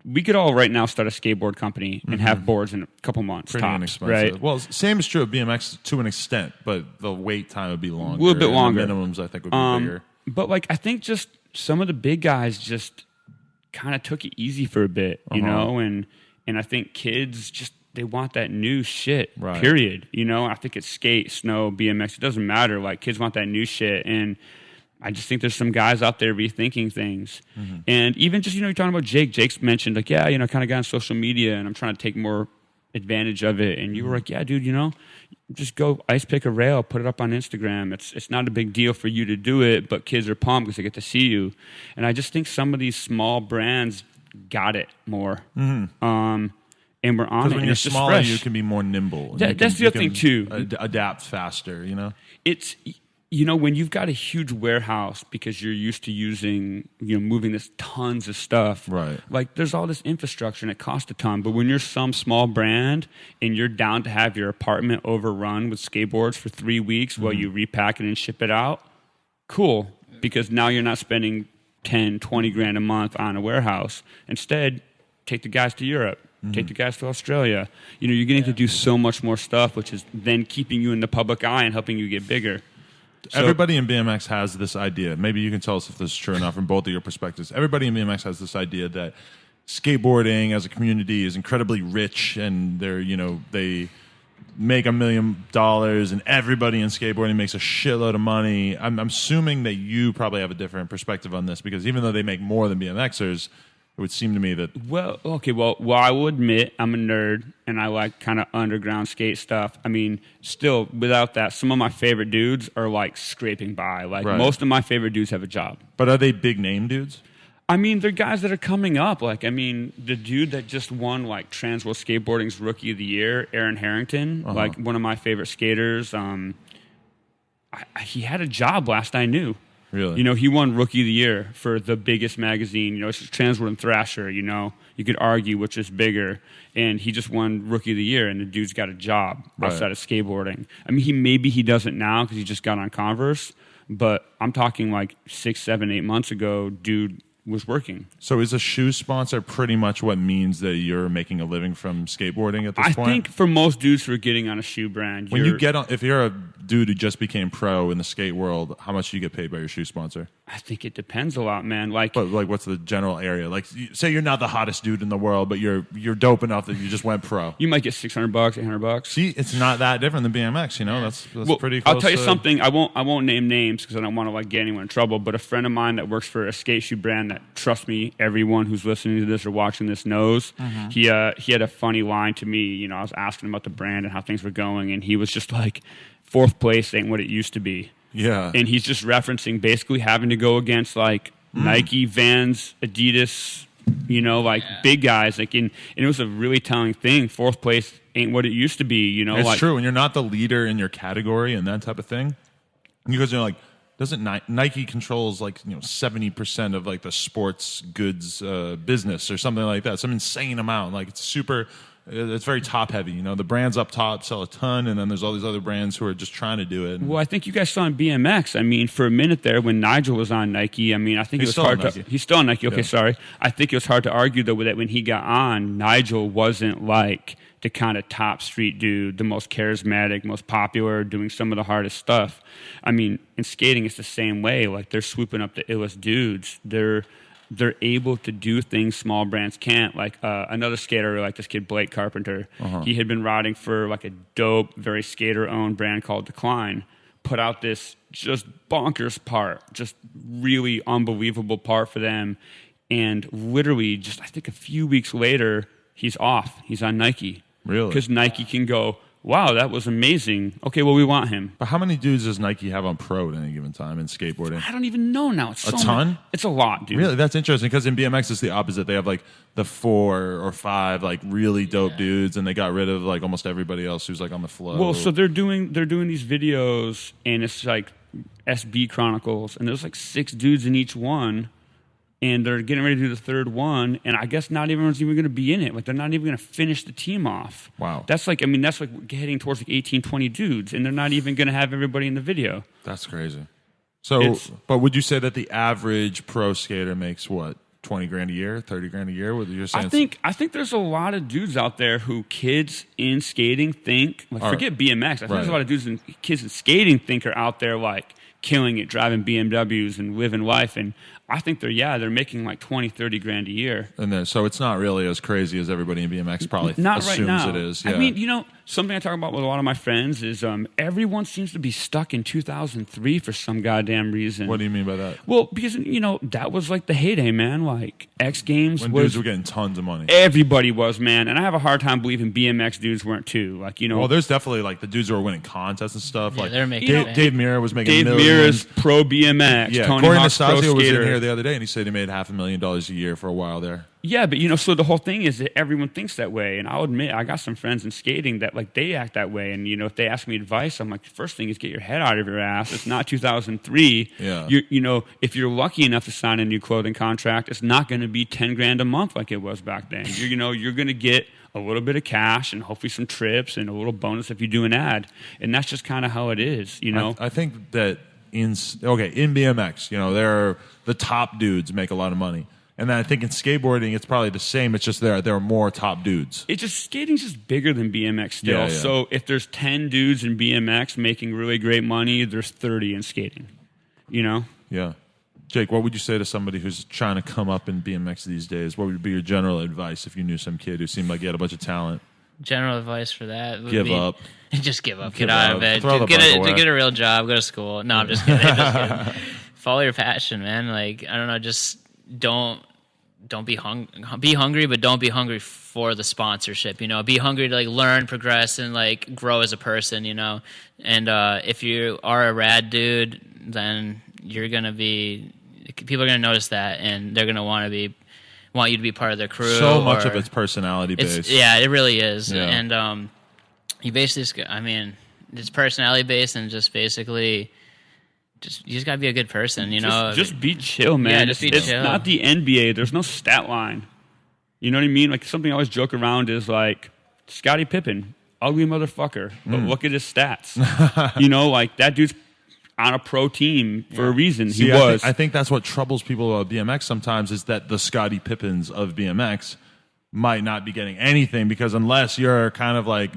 we could all right now start a skateboard company and have boards in a couple months. Pretty tops, inexpensive. right? Well, same is true of BMX to an extent, but the wait time would be longer. A little bit longer. And the minimums, I think, would be bigger. But like, I think just some of the big guys just kind of took it easy for a bit, you know, and I think kids just, they want that new shit, period. You know, I think it's skate, snow, BMX. It doesn't matter. Like, kids want that new shit. And I just think there's some guys out there rethinking things. And even just, you know, you're talking about Jake. Jake's mentioned, like, yeah, you know, kind of got on social media and I'm trying to take more advantage of it. And you were like, yeah, dude, you know, just go ice pick a rail, put it up on Instagram. It's not a big deal for you to do it, but kids are pumped because they get to see you. And I just think some of these small brands got it more. And we're on it. When you're smaller, you can be more nimble. That's the other thing too. Adapt faster, you know? It's, you know, when you've got a huge warehouse because you're used to using, you know, moving this tons of stuff. Right. Like, there's all this infrastructure and it costs a ton. But when you're some small brand and you're down to have your apartment overrun with skateboards for 3 weeks while you repack it and ship it out, cool. Because now you're not spending 10, 20 grand a month on a warehouse. Instead, take the guys to Europe. Take the guys to Australia. You know, you're getting to do so much more stuff, which is then keeping you in the public eye and helping you get bigger. So, everybody in BMX has this idea. Maybe you can tell us if this is true or not from both of your perspectives. Everybody in BMX has this idea that skateboarding as a community is incredibly rich and they're, you know, they make $1 million and everybody in skateboarding makes a shitload of money. I'm assuming that you probably have a different perspective on this because even though they make more than BMXers, it would seem to me that... Well, I will admit I'm a nerd and I like kind of underground skate stuff. I mean, still, without that, some of my favorite dudes are like scraping by. Like, most of my favorite dudes have a job. But are they big name dudes? I mean, they're guys that are coming up. Like, I mean, the dude that just won, like, Transworld Skateboarding's Rookie of the Year, Aaron Harrington, like, one of my favorite skaters. He had a job last I knew. Really? You know, he won Rookie of the Year for the biggest magazine. You know, it's Transworld and Thrasher, you know. You could argue which is bigger. And he just won Rookie of the Year, and the dude's got a job outside of skateboarding. I mean, maybe he doesn't now because he just got on Converse. But I'm talking like 6, 7, 8 months ago, dude was working. So is a shoe sponsor pretty much what means that you're making a living from skateboarding at this point? I think for most dudes who are getting on a shoe brand, when you get on, if you're a dude who just became pro in the skate world, how much do you get paid by your shoe sponsor? I think it depends a lot, man. But what's the general area? Like, say you're not the hottest dude in the world, but you're dope enough that you just went pro. You might get $600, $800. See, it's not that different than BMX. You know, that's pretty close. I'll tell you something. I won't name names because I don't want to like get anyone in trouble. But a friend of mine that works for a skate shoe brand that, trust me, everyone who's listening to this or watching this knows. He had a funny line to me. You know, I was asking him about the brand and how things were going, and he was just like, "4th place ain't what it used to be." Yeah. And he's just referencing basically having to go against like Nike, Vans, Adidas, you know, like big guys. Like, and it was a really telling thing. 4th place ain't what it used to be, you know. It's true. When you're not the leader in your category and that type of thing, because you're like, doesn't Nike controls like, you know, 70% of like the sports goods business or something like that? Some insane amount. Like, it's super it's very top heavy. You know, the brands up top sell a ton, and then there's all these other brands who are just trying to do it. Well, I think you guys saw in BMX. I mean, for a minute there when Nigel was on Nike, I mean, I think it was hard to. He's still on Nike. Okay, sorry. I think it was hard to argue though that when he got on, Nigel wasn't like the kind of top street dude, the most charismatic, most popular, doing some of the hardest stuff. I mean, in skating, it's the same way. Like they're swooping up the illest dudes. They're able to do things small brands can't. Like another skater, like this kid Blake Carpenter, he had been riding for like a dope, very skater-owned brand called Decline. Put out this just bonkers part, just really unbelievable part for them, and literally just I think a few weeks later, he's off. He's on Nike. Really? Because Nike can go, wow, that was amazing. Okay, well, we want him. But how many dudes does Nike have on pro at any given time in skateboarding? I don't even know now. It's a ton? It's a lot, dude. Really? That's interesting because in BMX it's the opposite. They have like the 4 or 5 like really dope dudes, and they got rid of like almost everybody else who's like on the flow. Well, so they're doing these videos, and it's like SB Chronicles, and there's like 6 dudes in each one. And they're getting ready to do the third one, and I guess not everyone's even going to be in it. Like, they're not even going to finish the team off. Wow. That's like heading towards like 18, 20 dudes, and they're not even going to have everybody in the video. That's crazy. So, but would you say that the average pro skater makes what, 20 grand a year, 30 grand a year? What you're saying? I think there's a lot of dudes out there who kids in skating think, like, forget BMX. I think there's a lot of dudes and kids in skating think are out there like killing it, driving BMWs and living life, and I think they're making like 20, 30 grand a year. And then, so it's not really as crazy as everybody in BMX probably assumes it is. Yeah. I mean, you know, something I talk about with a lot of my friends is everyone seems to be stuck in 2003 for some goddamn reason. What do you mean by that? Well, because, you know, that was like the heyday, man. Like, X Games when dudes were getting tons of money. Everybody was, man. And I have a hard time believing BMX dudes weren't too. Like, you know. Well, there's definitely like the dudes who are winning contests and stuff. Yeah, like they're making Dave Mirra was making Dave millions. Mirra's pro BMX. Yeah, Tony Corey Hawk's pro Nastasio was in skater. here the other day, and he said he made $500,000 a year for a while there. Yeah, but, you know, so the whole thing is that everyone thinks that way. And I'll admit, I got some friends in skating that, like, they act that way. And, you know, if they ask me advice, I'm like, the first thing is get your head out of your ass. It's not 2003. Yeah. You know, if you're lucky enough to sign a new clothing contract, it's not going to be 10 grand a month like it was back then. You know, you're going to get a little bit of cash and hopefully some trips and a little bonus if you do an ad. And that's just kind of how it is, you know? I think that in BMX, you know, the top dudes make a lot of money. And then I think in skateboarding, it's probably the same. It's just there are more top dudes. Skating's just bigger than BMX still. Yeah. So if there's 10 dudes in BMX making really great money, there's 30 in skating. You know? Yeah. Jake, what would you say to somebody who's trying to come up in BMX these days? What would be your general advice if you knew some kid who seemed like he had a bunch of talent? General advice for that would Give be up. Just give up. Get out of it. Get a real job. Go to school. No, I'm just kidding. Just kidding. Follow your passion, man. Like, I don't know, just don't be hungry, but don't be hungry for the sponsorship, you know. Be hungry to like learn, progress, and like grow as a person, you know. And if you are a rad dude, then people are gonna notice that, and they're gonna want you to be part of their crew. So much of it's personality based. Yeah, it really is. Yeah. And you basically, it's personality based, and just basically. You just gotta be a good person, you know. Just be chill, man. Yeah, just be chill. It's not the NBA. There's no stat line. You know what I mean? Like something I always joke around is like Scottie Pippen, ugly motherfucker, but look at his stats. You know, like that dude's on a pro team for a reason. See, I think that's what troubles people about BMX sometimes is that the Scottie Pippens of BMX might not be getting anything because unless you're kind of like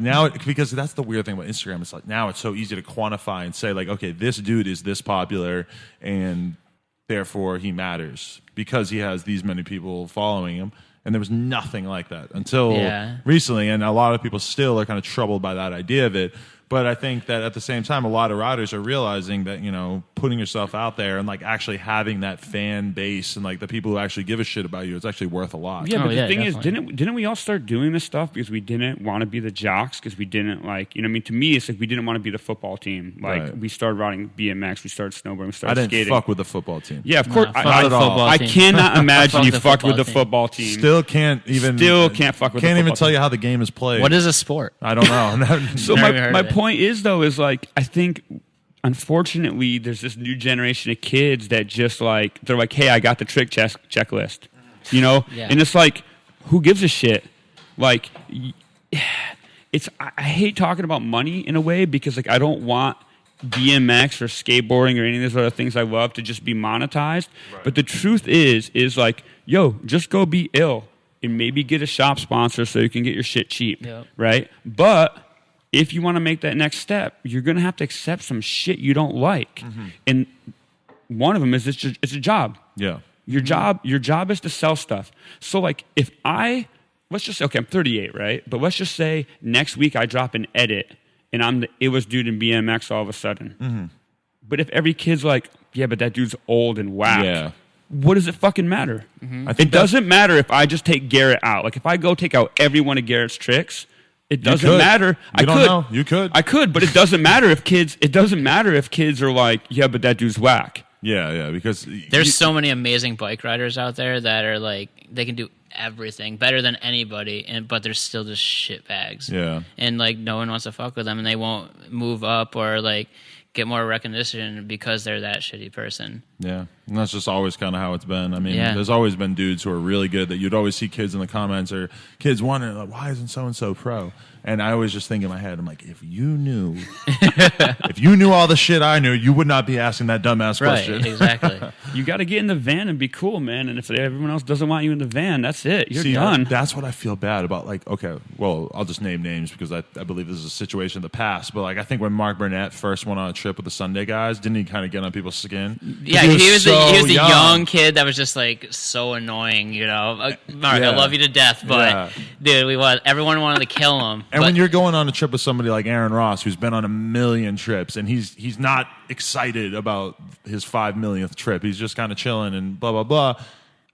because that's the weird thing about Instagram. It's like now it's so easy to quantify and say like, okay, this dude is this popular and therefore he matters because he has these many people following him. And there was nothing like that until recently. And a lot of people still are kind of troubled by that idea of it. But I think that at the same time, a lot of riders are realizing that, you know, putting yourself out there and like actually having that fan base and like the people who actually give a shit about you, it's actually worth a lot. Yeah, but the thing is, didn't we all start doing this stuff because we didn't want to be the jocks? Because we didn't like, you know, I mean, to me, it's like we didn't want to be the football team. Like we started riding BMX, we started snowboarding, we started skating. I didn't fuck with the football team. Yeah, of course. I team. cannot imagine you fucked with the football team. Still can't fuck with the football team. Can't even tell you how the game is played. What is a sport? I don't know. So my point is though is like I think unfortunately there's this new generation of kids that just like they're like, hey, I got the trick checklist, you know, and it's like who gives a shit? Like I hate talking about money in a way because like I don't want BMX or skateboarding or any of those other things I love to just be monetized. Right. But the truth is like, yo, just go be ill and maybe get a shop sponsor so you can get your shit cheap, right? But if you want to make that next step, you're going to have to accept some shit you don't like. And one of them is it's a job. Yeah. Your job is to sell stuff. So like if let's just say, okay, I'm 38, right? But let's just say next week I drop an edit and I'm the illest dude in BMX all of a sudden. But if every kid's like, yeah, but that dude's old and whack, what does it fucking matter? It doesn't matter if I just take Garrett out. Like if I go take out every one of Garrett's tricks, it doesn't matter. You could. I could, but it doesn't matter if kids. It doesn't matter if kids are like, yeah, but that dude's whack. Yeah, because there's so many amazing bike riders out there that are like they can do everything better than anybody, but they're still just shit bags. Yeah, and like no one wants to fuck with them, and they won't move up or like get more recognition because they're that shitty person. Yeah, and that's just always kind of how it's been. I mean, there's always been dudes who are really good that you'd always see kids in the comments or kids wondering like, why isn't so and so pro? And I always just think in my head, I'm like, if you knew all the shit I knew, you would not be asking that dumbass question. Right, exactly. You got to get in the van and be cool, man. And if everyone else doesn't want you in the van, that's it. You're done. That's what I feel bad about. Like, okay, well, I'll just name names because I believe this is a situation in the past. But like, I think when Mark Burnett first went on a trip with the Sunday guys, didn't he kind of get on people's skin? Yeah, he was the young kid that was just like so annoying, you know. Mark, I love you to death, but dude, everyone wanted to kill him. And when you're going on a trip with somebody like Aaron Ross, who's been on a million trips, and he's not excited about his 5 millionth trip, he's just kind of chilling and blah blah blah.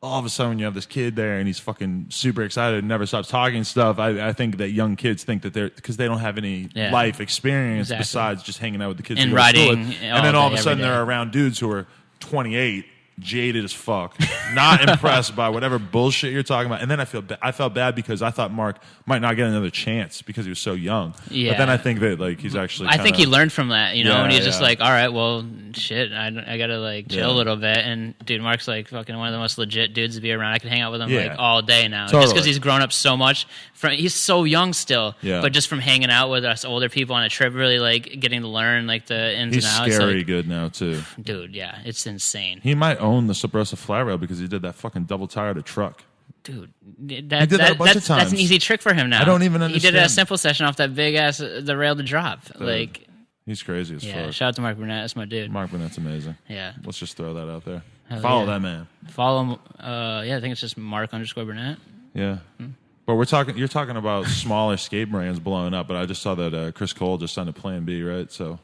All of a sudden, you have this kid there, and he's fucking super excited and never stops talking and stuff. I think that young kids think that because they don't have any life experience besides just hanging out with the kids and riding, and then all of a sudden they're around dudes who are 28. Jaded as fuck, not impressed by whatever bullshit you're talking about, and then I felt bad because I thought Mark might not get another chance because he was so young. Yeah, but then I think that like he's actually. I think he learned from that, you know, and he's just like, all right, well, shit, I gotta like chill a little bit. And dude, Mark's like fucking one of the most legit dudes to be around. I can hang out with him like all day now, just because he's grown up so much. He's so young still, but just from hanging out with us older people on a trip, really like getting to learn like the ins and outs. He's scary like, good now too, dude. Yeah, it's insane. He might own the Sabrosa flat rail because he did that fucking double tire to truck. Dude, he did that a bunch of times. That's an easy trick for him now. I don't even understand. He did a simple session off that big ass the rail to drop. Like he's crazy as fuck. Shout out to Mark Burnett. That's my dude. Mark Burnett's amazing. Yeah, let's just throw that out there. Follow that man. Follow him. I think it's just Mark_Burnett. Yeah. But you're talking about smaller skate brands blowing up, but I just saw that Chris Cole just signed a Plan B, right? So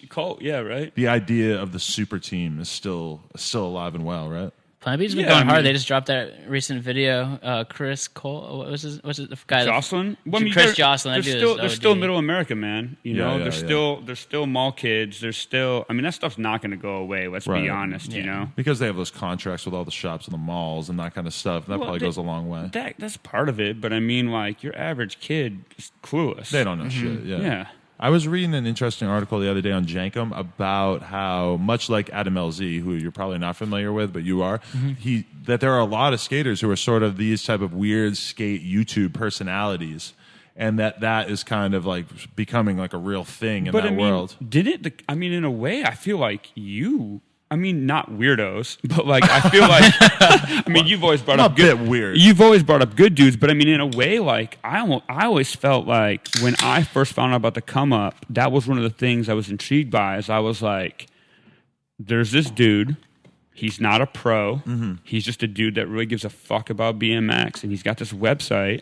Cole, yeah, right. The idea of the super team is still alive and well, right? Plan B's been going hard. They just dropped that recent video. Chris Cole, what's it? The guy? Jocelyn. Well, Chris Jocelyn. They're still middle America, man. You know, they're still mall kids. They're still. I mean, that stuff's not going to go away. Let's be honest. You know, because they have those contracts with all the shops and the malls and that kind of stuff. That probably goes a long way. That's part of it. But I mean, like your average kid is clueless. They don't know shit. Yeah. I was reading an interesting article the other day on Jankum about how, much like Adam LZ, who you're probably not familiar with, but you are, that there are a lot of skaters who are sort of these type of weird skate YouTube personalities, and that is kind of like becoming like a real thing in world. In a way, I feel like not weirdos, but like I feel like you've always brought up good, weird. You've always brought up good dudes, but I mean in a way, like I always felt like when I first found out about the come up, that was one of the things I was intrigued by. Is I was like, there's this dude. He's not a pro. He's just a dude that really gives a fuck about BMX, and he's got this website,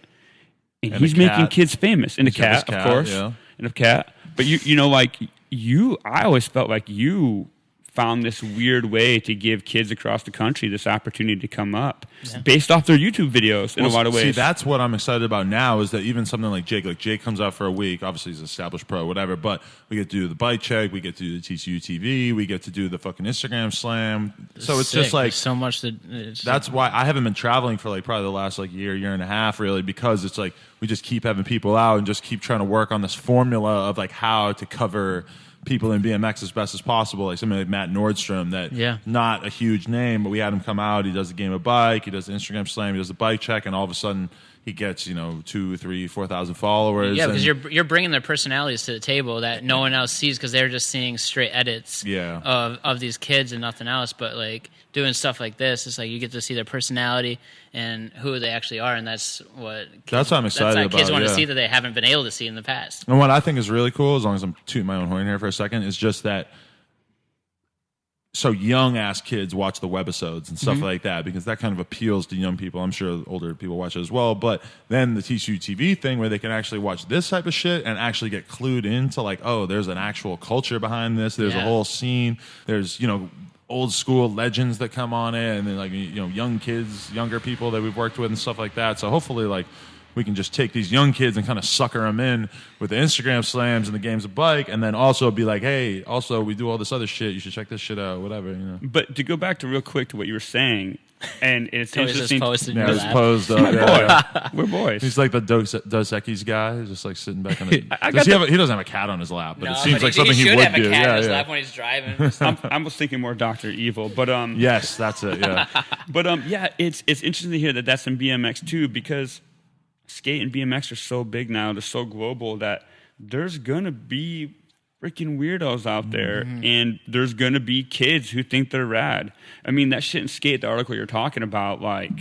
and he's making kids famous. And a cat, of course, and a cat. But I always felt like you found this weird way to give kids across the country this opportunity to come up based off their YouTube videos in a lot of ways. See, that's what I'm excited about now is that even something like Jake comes out for a week. Obviously, he's an established pro, whatever, but we get to do the bike check. We get to do the TCU TV. We get to do the fucking Instagram slam. So it's just like... There's so much that's why I haven't been traveling for like probably the last like year and a half really, because it's like we just keep having people out and just keep trying to work on this formula of like how to cover people in BMX as best as possible, like somebody like Matt Nordstrom, that not a huge name, but we had him come out. He does the game of bike, he does the Instagram slam, he does the bike check, and all of a sudden he gets 2, 3, 4,000 followers. Yeah, because you're bringing their personalities to the table that no one else sees because they're just seeing straight edits of these kids and nothing else. But like doing stuff like this, it's like you get to see their personality and who they actually are, and that's what I'm excited about. Kids want to see that they haven't been able to see in the past. And what I think is really cool, as long as I'm tooting my own horn here for a second, is just that so young ass kids watch the webisodes and stuff like that, because that kind of appeals to young people. I'm sure older people watch it as well. But then the TCU TV thing, where they can actually watch this type of shit and actually get clued into like, oh, there's an actual culture behind this. There's a whole scene. There's old school legends that come on it, and then like young kids, younger people that we've worked with and stuff like that. So hopefully like we can just take these young kids and kind of sucker them in with the Instagram slams and the games of bike, and then also be like, hey, also we do all this other shit. You should check this shit out, whatever. But to go back to real quick to what you were saying, and it's interesting. He's posed up. We're boys. He's like the Dos Equis guy. He's just like sitting back on it. He doesn't have a cat on his lap, but it seems like something he would have do. A cat on his lap when he's driving. I was thinking more Dr. Evil, but yes, that's it. Yeah, but it's interesting to hear that that's in BMX too, because skate and BMX are so big now, they're so global that there's gonna be freaking weirdos out there, and there's gonna be kids who think they're rad. I mean, that shit in Skate, the article you're talking about, like,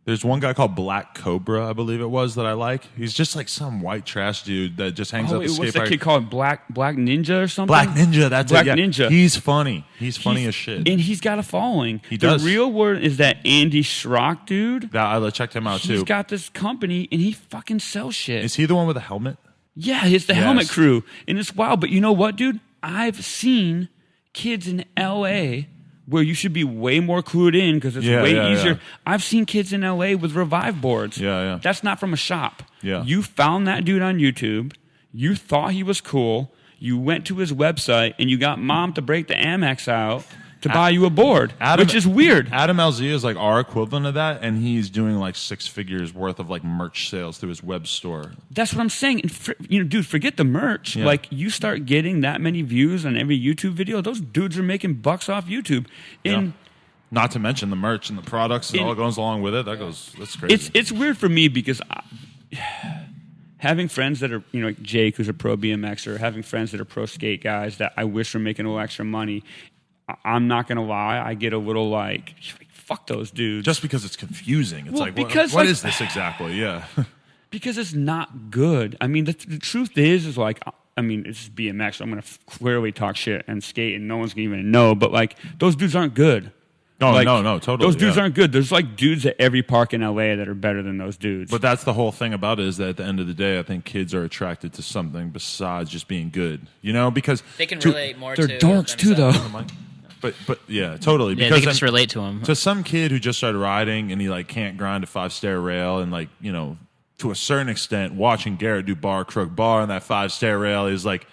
there's one guy called Black Cobra, I believe it was, that I like. He's just like some white trash dude that just hangs out the skate park. What's that kid called? Black Ninja or something? Black Ninja, that's Black it. Yeah. Ninja. He's funny. He's funny as shit. And he's got a following. He does. The real word is that Andy Schrock dude. I checked him out too. He's got this company, and he fucking sells shit. Is he the one with the helmet? Yeah, it's the Helmet Crew. And it's wild. But you know what, dude? I've seen kids in L.A. where you should be way more clued in because it's way easier. Yeah. I've seen kids in L.A. with Revive boards. Yeah. That's not from a shop. Yeah. You found that dude on YouTube. You thought he was cool. You went to his website, and you got mom to break the Amex out to buy you a board, which is weird. Adam LZ is like our equivalent of that, and he's doing like 6 figures worth of like merch sales through his web store. That's what I'm saying. And dude, forget the merch. Yeah. Like, you start getting that many views on every YouTube video, those dudes are making bucks off YouTube. And not to mention the merch and the products and all that goes along with it. That's crazy. It's weird for me because having friends that are, like Jake, who's a pro BMXer, having friends that are pro skate guys that I wish were making a little extra money, I'm not going to lie, I get a little like, fuck those dudes. Just because it's confusing. It's what is this exactly? Yeah. Because it's not good. I mean, the truth is like, I mean, it's BMX, so I'm going to clearly talk shit and skate, and no one's going to even know, but like, those dudes aren't good. No, totally. Those dudes aren't good. There's like dudes at every park in LA that are better than those dudes. But that's the whole thing about it, is that at the end of the day, I think kids are attracted to something besides just being good. Because they can relate more to they're dorks too, though. But yeah, totally. Yeah, because they can just relate to him. To some kid who just started riding and he like can't grind a 5-stair rail, and like, to a certain extent, watching Garrett do bar, crook, bar on that 5-stair rail is like,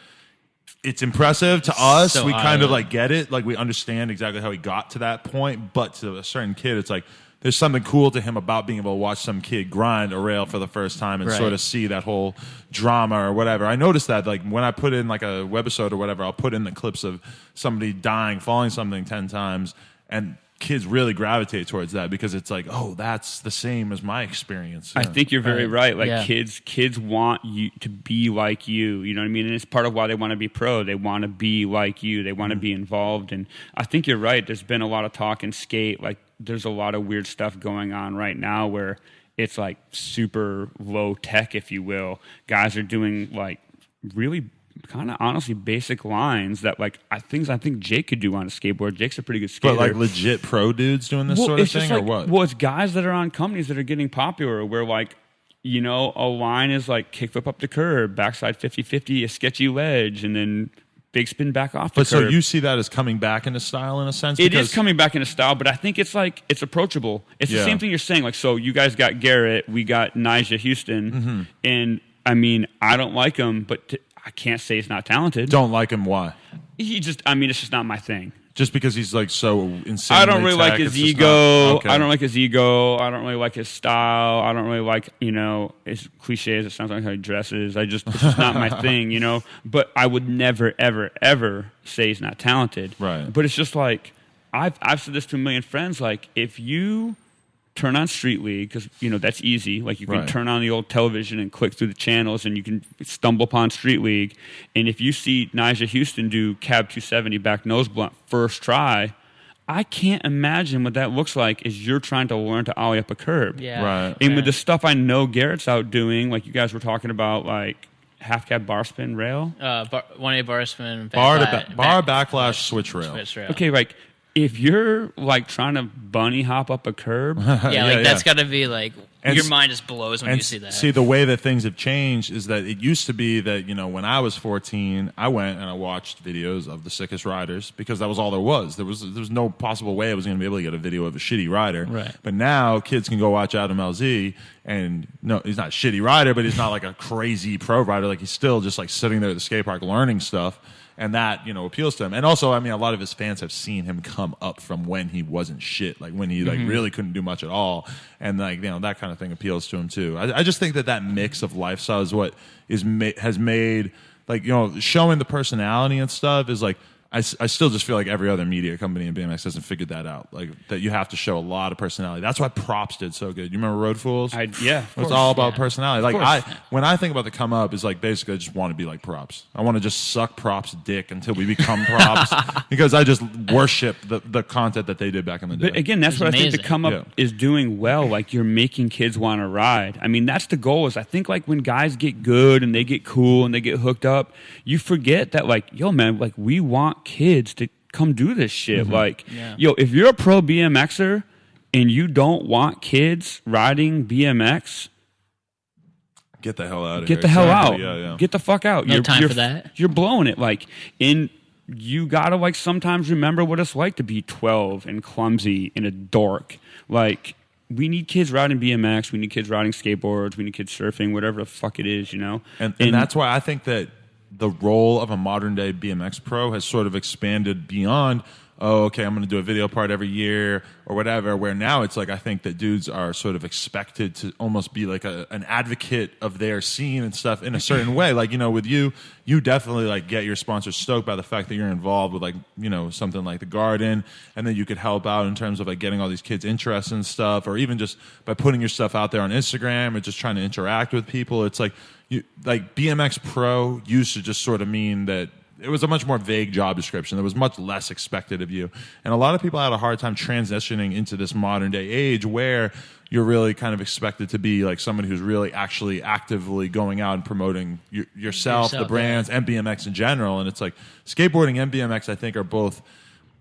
it's impressive to us. So we kind of like get it. Like, we understand exactly how he got to that point. But to a certain kid, it's like, there's something cool to him about being able to watch some kid grind a rail for the first time and sort of see that whole drama or whatever. I noticed that, like, when I put in like a webisode or whatever, I'll put in the clips of somebody dying, falling something 10 times, and kids really gravitate towards that because it's like, oh, that's the same as my experience. I think you're very right. Like, kids want you to be like you. You know what I mean? And it's part of why they want to be pro. They want to be like you. They want to be involved. And I think you're right. There's been a lot of talk in skate. Like, there's a lot of weird stuff going on right now where it's like super low tech, if you will. Guys are doing like really kind of honestly basic lines that like I think Jake could do on a skateboard. Jake's a pretty good skater. But like legit pro dudes doing this sort of thing, or what? Well, it's guys that are on companies that are getting popular where like, a line is like kickflip up the curb, backside 50-50, a sketchy ledge, and then big spin back off the curb. So you see that as coming back into style in a sense? It is coming back into style, but I think it's like, it's approachable. It's the same thing you're saying. Like, so you guys got Garrett, we got Nigel Houston, and I mean, I don't like him, but I can't say he's not talented. Don't like him, why? It's just not my thing. Just because he's like so insanely I don't really like his ego. Okay. I don't like his ego. I don't really like his style. I don't really like, as cliche as it sounds like how he dresses. It's just not my thing, But I would never, ever, ever say he's not talented. Right. But it's just like, I've said this to a million friends, like, if you turn on Street League, because, that's easy. Like, you can turn on the old television and click through the channels, and you can stumble upon Street League. And if you see Nyjah Houston do Cab 270 back nose blunt first try, I can't imagine what that looks like as you're trying to learn to ollie up a curb. Yeah. Right. And with the stuff I know Garrett's out doing, like you guys were talking about, like half cab bar spin rail. 1A bar spin. Bar backlash switch rail. Okay, like, if you're like trying to bunny hop up a curb, that's got to be like And your mind just blows when you see that. See, the way that things have changed is that it used to be that, when I was 14, I went and I watched videos of the sickest riders because that was all there was. There was no possible way I was going to be able to get a video of a shitty rider. Right. But now kids can go watch Adam LZ, and no, he's not a shitty rider, but he's not like a crazy pro rider. Like, he's still just like sitting there at the skate park learning stuff. And that, appeals to him. And also, I mean, a lot of his fans have seen him come up from when he wasn't shit, like when he really couldn't do much at all. And like, that kind of thing appeals to him too. I just think that mix of lifestyle is what has made, like, showing the personality and stuff is like, I still just feel like every other media company in BMX hasn't figured that out. Like, that you have to show a lot of personality. That's why Props did so good. You remember Road Fools? It's all about personality. Like, when I think about the come up, is like basically I just want to be like Props. I want to just suck Props' dick until we become Props because I just worship the content that they did back in the day. But again, that's what I think the come up is doing well. Like, you're making kids want to ride. I mean, that's the goal. Is I think like when guys get good and they get cool and they get hooked up, you forget that like, yo, man, like we want kids to come do this shit. Like, if you're a pro BMXer and you don't want kids riding BMX, get the hell out of here. Get the hell out. Yeah. Get the fuck out. No time for that. You're blowing it. Like, you gotta like sometimes remember what it's like to be 12 and clumsy and a dork. Like, we need kids riding BMX. We need kids riding skateboards. We need kids surfing, whatever the fuck it is, And that's why I think that the role of a modern day BMX pro has sort of expanded beyond, I'm going to do a video part every year or whatever, where now it's like I think that dudes are sort of expected to almost be like an advocate of their scene and stuff in a certain way. Like, with you definitely like get your sponsors stoked by the fact that you're involved with like, something like the Garden, and then you could help out in terms of like getting all these kids interested in stuff, or even just by putting your stuff out there on Instagram or just trying to interact with people. It's like, like BMX pro used to just sort of mean that it was a much more vague job description. There was much less expected of you. And a lot of people had a hard time transitioning into this modern day age where you're really kind of expected to be like somebody who's really actually actively going out and promoting yourself, the brands, and BMX in general. And it's like skateboarding and BMX, I think, are both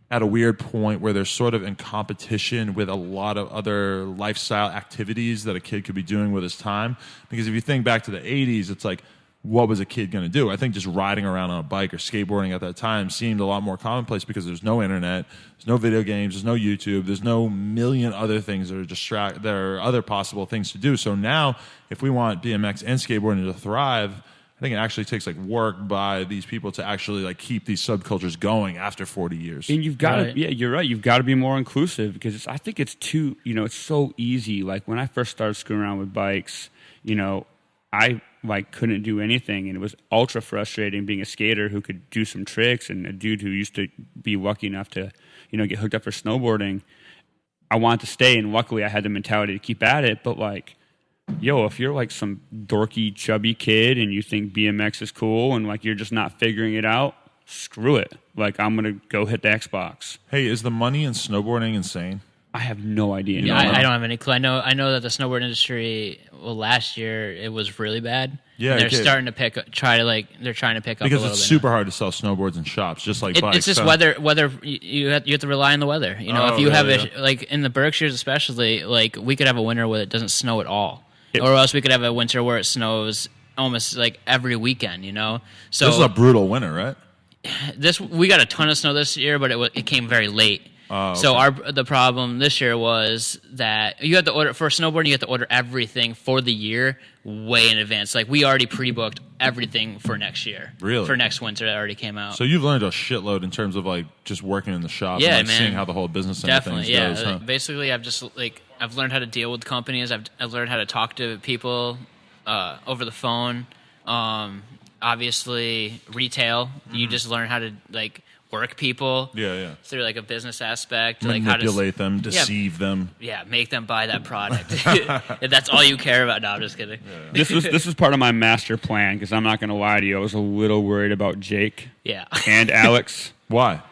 at a weird point where they're sort of in competition with a lot of other lifestyle activities that a kid could be doing with his time. Because if you think back to the 80s, it's like, what was a kid going to do? I think just riding around on a bike or skateboarding at that time seemed a lot more commonplace because there's no internet, there's no video games, there's no YouTube, there's no million other things that there are other possible things to do. So now, if we want BMX and skateboarding to thrive, I think it actually takes like work by these people to actually like keep these subcultures going after 40 years. And you've got to, you're right. You've got to be more inclusive because I think it's too, it's so easy. Like when I first started screwing around with bikes, I like couldn't do anything, and it was ultra frustrating being a skater who could do some tricks, and a dude who used to be lucky enough to, get hooked up for snowboarding. I wanted to stay, and luckily I had the mentality to keep at it. But like, if you're like some dorky, chubby kid and you think BMX is cool and like you're just not figuring it out, screw it. Like, I'm going to go hit the Xbox. Hey, is the money in snowboarding insane? I have no idea. Yeah, I don't have any clue. I know that the snowboard industry, last year it was really bad. Yeah, and they're starting to they're trying to pick up because a little it's bit super hard to sell snowboards in shops, just like bikes. It's just weather. You have to rely on the weather. If you have like in the Berkshires especially, like we could have a winter where it doesn't snow at all, or else we could have a winter where it snows almost like every weekend. So this is a brutal winter, right? We got a ton of snow this year, but it came very late. Oh, okay. So the problem this year was that you had to order for snowboarding. You have to order everything for the year way in advance. Like we already pre-booked everything for next year. Really? For next winter that already came out. So you've learned a shitload in terms of like just working in the shop Yeah, and like, man. seeing how the whole business end Definitely, of things yeah. goes. Huh? Basically, I've learned how to deal with companies. I've learned how to talk to people over the phone. Obviously, retail. You just learn how to like work people. Yeah. Through like a business aspect, like how to Manipulate them, deceive them. yeah, make them buy that product. If that's all you care about. No, I'm just kidding. This was part of my master plan because I'm not going to lie to you. I was a little worried about Jake Yeah. and Alex. Why?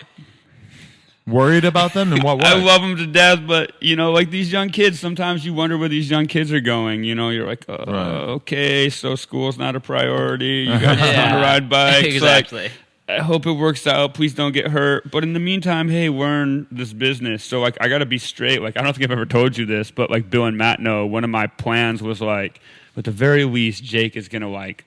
Worried about them? In what way? I love them to death, but like these young kids, sometimes you wonder where these young kids are going. You're like, okay, so school's not a priority. You guys just want to ride bikes. Exactly. Like, I hope it works out. Please don't get hurt. But in the meantime, hey, learn this business. So like, I got to be straight. Like, I don't think I've ever told you this, but like Bill and Matt know. One of my plans was like, at the very least, Jake is gonna like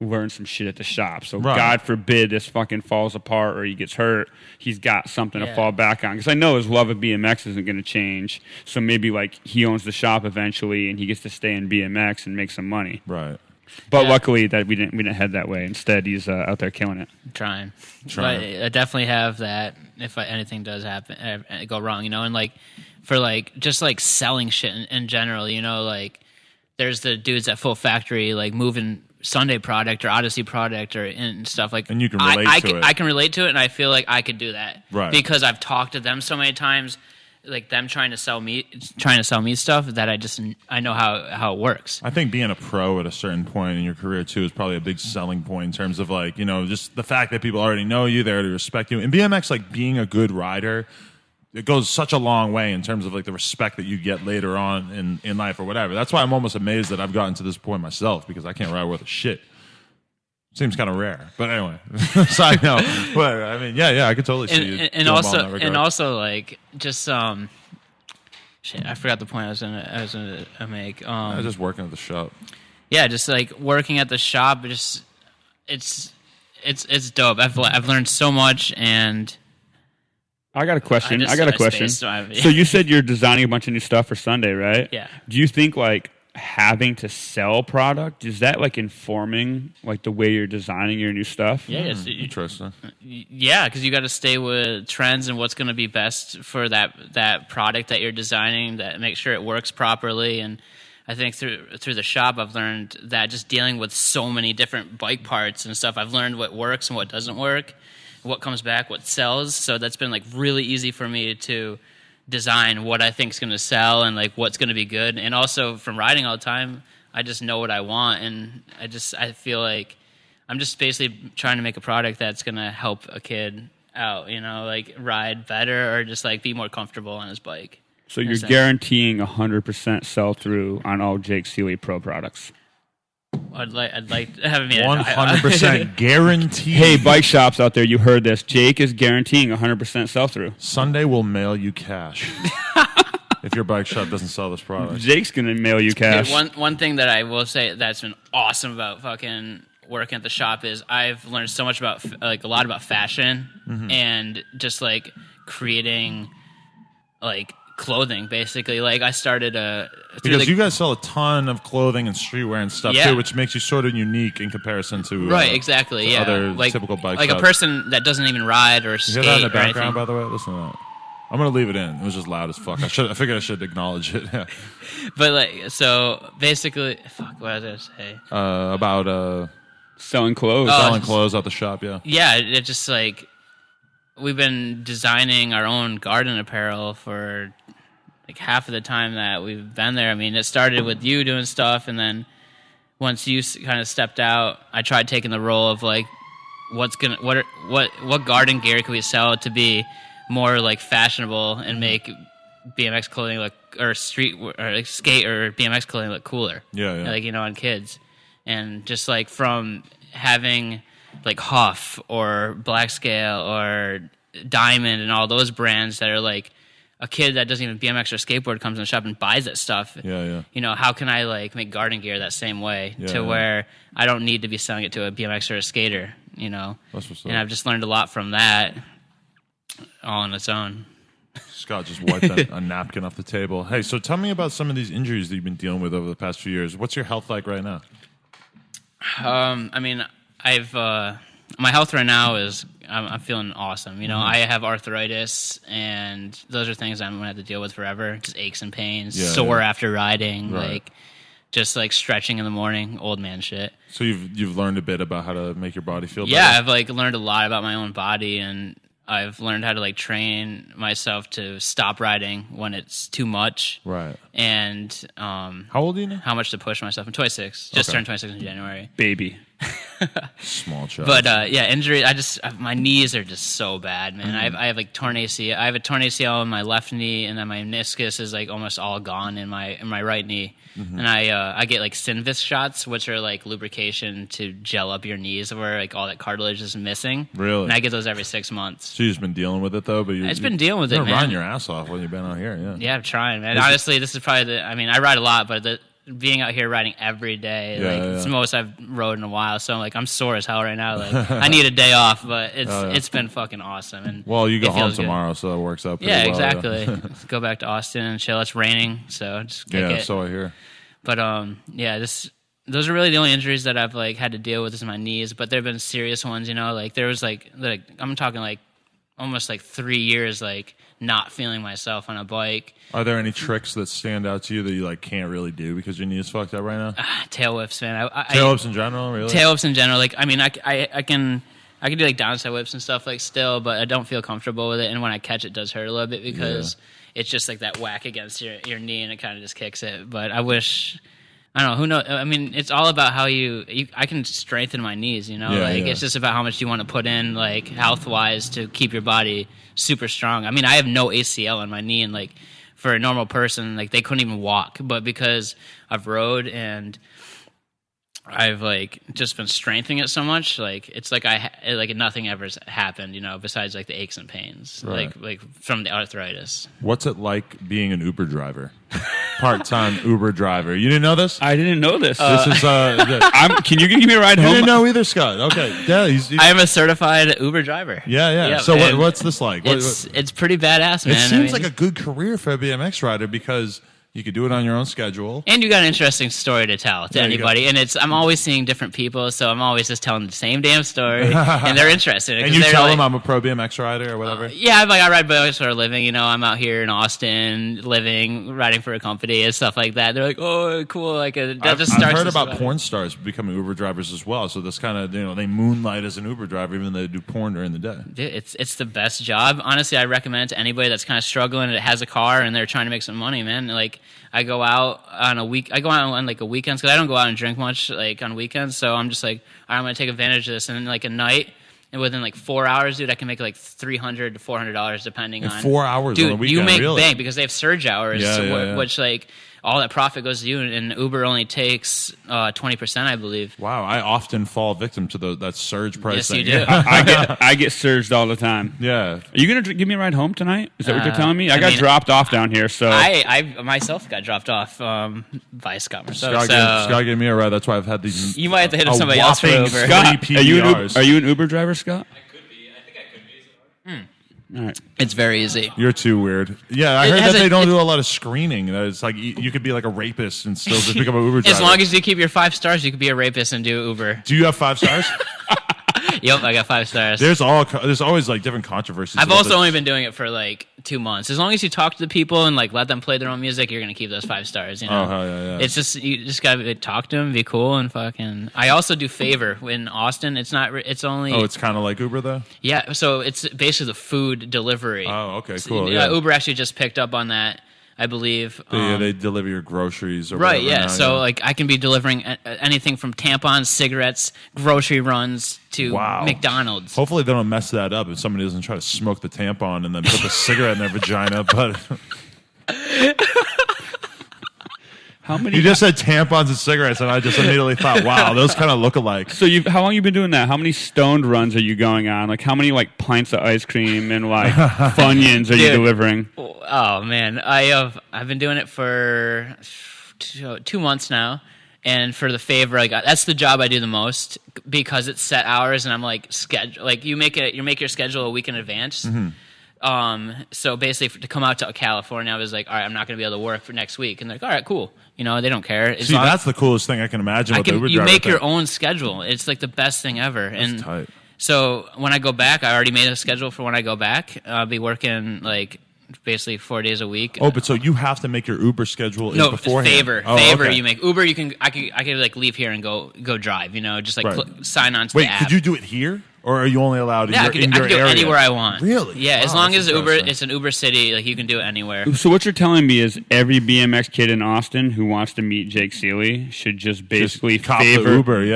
learn some shit at the shop. So God forbid this fucking falls apart or he gets hurt. He's got something to fall back on. Because I know his love of BMX isn't going to change. So maybe like he owns the shop eventually and he gets to stay in BMX and make some money. Right. But luckily that we didn't head that way. Instead, he's out there killing it. Trying. But I definitely have that if anything does happen, go wrong, and like for like just like selling shit in general, like there's the dudes at Full Factory like moving Sunday product or Odyssey product and stuff like. And you can relate to it. I can relate to it, and I feel like I could do that, right? Because I've talked to them so many times, like them trying to sell me stuff that I know how it works. I think being a pro at a certain point in your career too is probably a big selling point in terms of like just the fact that people already know you, they already respect you. In BMX, like being a good rider, it goes such a long way in terms of like the respect that you get later on in life or whatever. That's why I'm almost amazed that I've gotten to this point myself because I can't ride worth a shit. Seems kind of rare, but anyway. Side note, but I mean, yeah, I could totally see you. And also, like just shit. I forgot the point I was gonna make. I was just working at the shop. Yeah, just like working at the shop. Just it's dope. I've learned so much and. I got a question. Spaced, So you said you're designing a bunch of new stuff for Sunday, right? Yeah. Do you think like having to sell product is that like informing like the way you're designing your new stuff? Yeah, Interesting. Yeah, because you got to stay with trends and what's going to be best for that product that you're designing. That make sure it works properly. And I think through the shop, I've learned that just dealing with so many different bike parts and stuff, I've learned what works and what doesn't work. What comes back, what sells. So that's been like really easy for me to design what I think is going to sell and like what's going to be good. And also from riding all the time, I just know what I want, and I feel like I'm just basically trying to make a product that's going to help a kid out, like ride better or just like be more comfortable on his bike. So you're guaranteeing 100% sell through on all Jake Seeley Pro products. I'd like to have 100% guaranteed. Hey, bike shops out there, you heard this. Jake is guaranteeing 100% sell through. Sunday will mail you cash if your bike shop doesn't sell this product. Jake's gonna mail you cash. Dude, one thing that I will say that's been awesome about fucking working at the shop is I've learned so much about like a lot about fashion and just like creating like clothing, basically. Like I started because you guys sell a ton of clothing and streetwear and stuff too, which makes you sort of unique in comparison to exactly other like, typical bike like shops. A person that doesn't even ride or skate. You hear that in the or background, anything. by the way? Listen to that. I'm gonna leave it in. It was just loud as fuck. I figured I should acknowledge it. But like, so basically, fuck. What was I gonna say? About selling clothes. Selling clothes at the shop. Yeah, it just like we've been designing our own garden apparel for like half of the time that we've been there. I mean, it started with you doing stuff, and then once you kind of stepped out, I tried taking the role of like, what garden gear can we sell to be more like fashionable and make BMX clothing look, or street or like skate or BMX clothing look cooler. Yeah. Like on kids, and just like from having like Huff or Black Scale or Diamond and all those brands that are like. A kid that doesn't even BMX or skateboard comes in the shop and buys that stuff. Yeah. How can I like make garden gear that same way where I don't need to be selling it to a BMX or a skater, That's what's up. And I've just learned a lot from that all on its own. Scott just wiped a napkin off the table. Hey, so tell me about some of these injuries that you've been dealing with over the past few years. What's your health like right now? I mean, I've my health right now is I'm feeling awesome. You know, I have arthritis, and those are things I'm gonna have to deal with forever. Just aches and pains, sore after riding, like just like stretching in the morning, old man shit. So you've learned a bit about how to make your body feel better? Yeah, I've like learned a lot about my own body, and I've learned how to like train myself to stop riding when it's too much. Right. And how old are you now? How much to push myself. I'm 26. Just turned 26 in January. Baby. Small child. But yeah, injury. My knees are just so bad, man. I have like torn ACL. I have a torn ACL in my left knee, and then my meniscus is like almost all gone in my right knee. And I get like Synvis shots, which are like lubrication to gel up your knees where like all that cartilage is missing. Really? And I get those every 6 months. So you've just been dealing with it though, but I've been dealing with it, man. Riding your ass off when you've been out here, yeah. Yeah, I'm trying, man. Honestly, this is probably I mean, I ride a lot, but being out here riding every day, it's the most I've rode in a while. So like I'm sore as hell right now. Like I need a day off, but it's been fucking awesome. And well, you go home tomorrow, so that works out pretty well. Exactly. Go back to Austin and chill. It's raining, so just kick it. So I hear. But yeah, those are really the only injuries that I've like had to deal with is my knees. But there've been serious ones, you know. Like there was like I'm talking like almost like 3 years like not feeling myself on a bike. Are there any tricks that stand out to you that you like can't really do because your knee is fucked up right now? Tail whips, man. Tail whips in general, really? Tail whips in general. Like I mean, I can do like downside whips and stuff like still, but I don't feel comfortable with it. And when I catch it, does hurt a little bit because it's just like that whack against your knee, and it kind of just kicks it. But I wish. I don't know. Who knows? I mean, it's all about how I can strengthen my knees, you know? It's just about how much you want to put in, like, health-wise to keep your body super strong. I mean, I have no ACL in my knee, and, like, for a normal person, like, they couldn't even walk. But because I've rode and I've, like, just been strengthening it so much, like, it's like like nothing ever's happened, you know, besides, like, the aches and pains, like from the arthritis. What's it like being an Uber driver? Part-time Uber driver. You didn't know this? I didn't know this. This is. Can you give me a ride home? You didn't know either, Scott. Okay. Yeah, I am a certified Uber driver. Yeah. Yep. So what's this like? It's pretty badass, man. It seems like a good career for a BMX rider because you could do it on your own schedule. And you got an interesting story to tell to anybody. And I'm always seeing different people, so I'm always just telling the same damn story. And they're interested. And you tell them I'm a pro BMX rider or whatever? Yeah, I ride BMX for a living. You know, I'm out here in Austin living, riding for a company and stuff like that. They're like, oh, cool. Like I've heard about porn stars becoming Uber drivers as well. So this kind of, you know, they moonlight as an Uber driver even though they do porn during the day. Dude, it's the best job. Honestly, I recommend it to anybody that's kind of struggling and has a car and they're trying to make some money, man. Like, I go out on like a weekends because I don't go out and drink much like on weekends. So I'm just like, all right, I'm gonna take advantage of this. And then like a night, and within like 4 hours, dude, I can make like $300 to $400 depending on 4 hours. Dude, on a weekend, you make really? bank because they have surge hours, which like all that profit goes to you, and Uber only takes 20%, I believe. Wow, I often fall victim to that surge price. Yes, thing. you do. I get surged all the time. Yeah. Are you gonna give me a ride home tonight? Is that what you're telling me? I got dropped off down here, so I myself got dropped off by Scott Marceau. Scott gave me a ride. That's why I've had these. You might have to hit somebody else for Uber. Scott, are you an Uber driver, Scott? All right. It's very easy. You're too weird. Yeah, I heard that they don't do a lot of screening. It's like you could be like a rapist and still just become an Uber driver. As long as you keep your 5 stars, you could be a rapist and do Uber. Do you have 5 stars? Yep, I got 5 stars. There's always like different controversies. I've also only been doing it for like 2 months. As long as you talk to the people and like let them play their own music, you're gonna keep those 5 stars. You know? Oh hell yeah. It's just you just gotta talk to them, be cool, and fucking. I also do Favor in Austin. It's not. It's only. Oh, it's kind of like Uber though. Yeah, so it's basically the food delivery. Oh, okay, So, cool. Yeah. Uber actually just picked up on that. I believe. They deliver your groceries or right, whatever. Yeah. So like I can be delivering anything from tampons, cigarettes, grocery runs to McDonald's. Hopefully they don't mess that up and somebody doesn't try to smoke the tampon and then put the cigarette in their vagina. But you just said tampons and cigarettes, and I just immediately thought, wow, those kind of look alike. So how long you been doing that? How many stoned runs are you going on? Like how many like pints of ice cream and like Funyuns are you delivering? Oh man, I've been doing it for 2 months now, and for the Favor, that's the job I do the most because it's set hours, and I'm like schedule. Like you make your schedule a week in advance. Mm-hmm. So basically, to come out to California, I was like, all right, I'm not going to be able to work for next week. And they're like, all right, cool. You know, they don't care. See, that's the coolest thing I can imagine. You make your own schedule. It's like the best thing ever. That's tight. So when I go back, I already made a schedule for when I go back. I'll be working like basically 4 days a week. Oh, but so you have to make your Uber schedule beforehand? Favor. Okay. You make Uber. I could like leave here and go drive. You know, just like sign on to the app. Could you do it here, or are you only allowed I could do it anywhere I want. Really? Yeah, as long as it's an Uber city, like you can do it anywhere. So what you're telling me is every BMX kid in Austin who wants to meet Jake Seeley should just basically cop favor the Uber.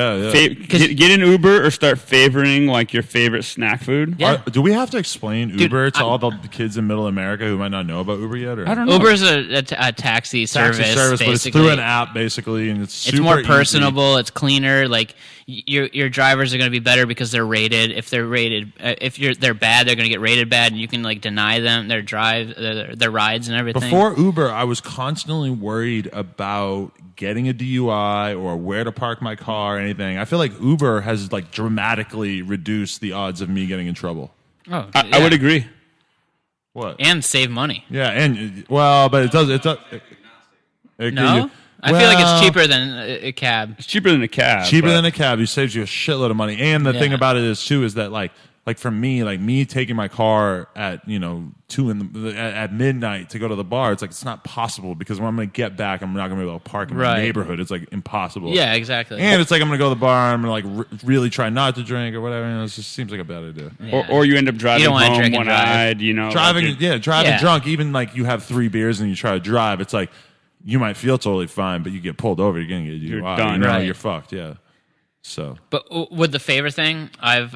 Get an Uber or start favoring like your favorite snack food. Yeah. Do we have to explain Uber to all the kids in Middle America who might not know about Uber yet? Or? I don't know. Uber is a taxi service, but it's basically. through an app, basically, and it's super more personable. easy. It's cleaner. Like your drivers are going to be better because they're rated. If they're rated, they're bad, they're going to get rated bad, and you can like deny them their rides and everything. Before Uber, I was constantly worried about getting a DUI or where to park my car or anything. I feel like Uber has like dramatically reduced the odds of me getting in trouble. Oh, I would agree. What? And save money. Yeah, and but it does. No. I feel like it's cheaper than a cab. It's cheaper than a cab. Cheaper than a cab. It saves you a shitload of money. And the thing about it is that like for me taking my car at 2 at midnight to go to the bar, it's not possible because when I'm going to get back, I'm not going to be able to park in my neighborhood. It's like impossible. Yeah, exactly. And it's like I'm going to go to the bar. I'm going to like really try not to drink or whatever. It just seems like a bad idea. Yeah. Or you end up driving home one-eyed. Driving drunk. Even like you have 3 beers and you try to drive. It's like you might feel totally fine, but you get pulled over, you're going to get You're DUI. done. You're fucked. Yeah. So, but with the favor thing, a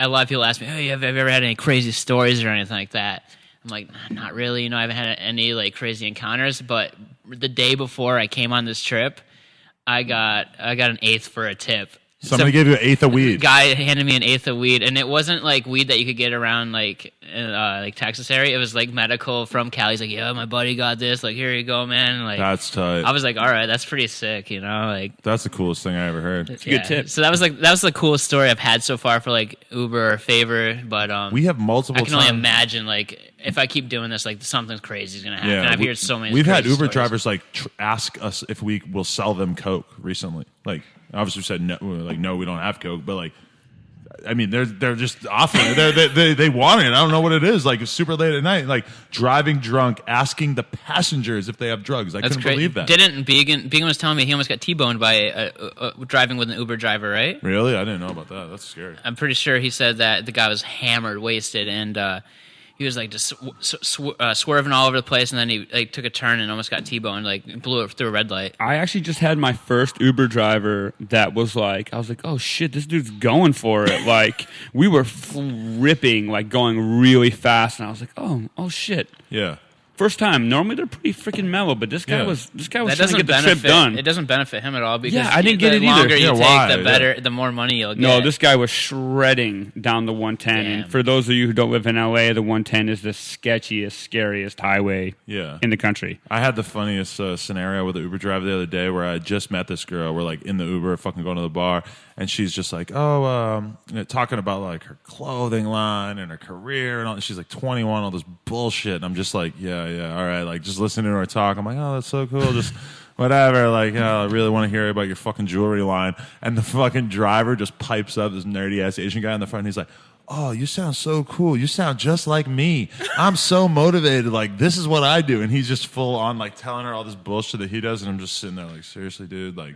lot of people ask me, "Hey, have you ever had any crazy stories or anything like that?" I'm like, not really. I haven't had any like crazy encounters. But the day before I came on this trip, I got an eighth for a tip. Somebody gave you an eighth of weed. Guy handed me an eighth of weed, and it wasn't like weed that you could get around like Texas area. It was like medical from Cali. He's like, "Yeah, my buddy got this. Like, here you go, man." Like, that's tight. I was like, "All right, that's pretty sick." Like, that's the coolest thing I ever heard. It's a good tip. So that was the coolest story I've had so far for like Uber or favor. But we have multiple. I can only imagine like if I keep doing this, like something crazy is gonna happen. Yeah, I've heard so many. We've had Uber stories. drivers like ask us if we will sell them Coke recently. Like, obviously we said no, like no, we don't have Coke, but like, I mean, they're just offering it. They want it. I don't know what it is. Like, it's super late at night, like driving drunk, asking the passengers if they have drugs. That's couldn't believe that. Didn't Began was telling me he almost got T-boned by driving with an Uber driver, right? Really? I didn't know about that. That's scary. I'm pretty sure he said that the guy was hammered, wasted, and he was like just swerving all over the place, and then he like took a turn and almost got T-boned, like blew it through a red light. I actually just had my first Uber driver that was like, I was like, oh shit, this dude's going for it. Like, we were ripping, like going really fast, and I was like, oh shit. Yeah. First time. Normally they're pretty freaking mellow, but this guy was trying to get the trip benefit, done. It doesn't benefit him at all because I didn't get it the either. longer you take, why? the better, the more money you'll get. No, this guy was shredding down the 110. Damn. And for those of you who don't live in LA, the 110 is the sketchiest, scariest highway in the country. I had the funniest scenario with the Uber driver the other day where I just met this girl. We're like in the Uber, fucking going to the bar, and she's just like, talking about like her clothing line and her career and all. She's like 21, all this bullshit. And I'm just like, yeah, all right, like just listening to her talk. I'm like, oh, that's so cool. Just whatever. Like, I really want to hear about your fucking jewelry line. And the fucking driver just pipes up, this nerdy ass Asian guy in the front. And he's like, oh, you sound so cool. You sound just like me. I'm so motivated. Like, this is what I do. And he's just full on like telling her all this bullshit that he does. And I'm just sitting there like, seriously, dude, like,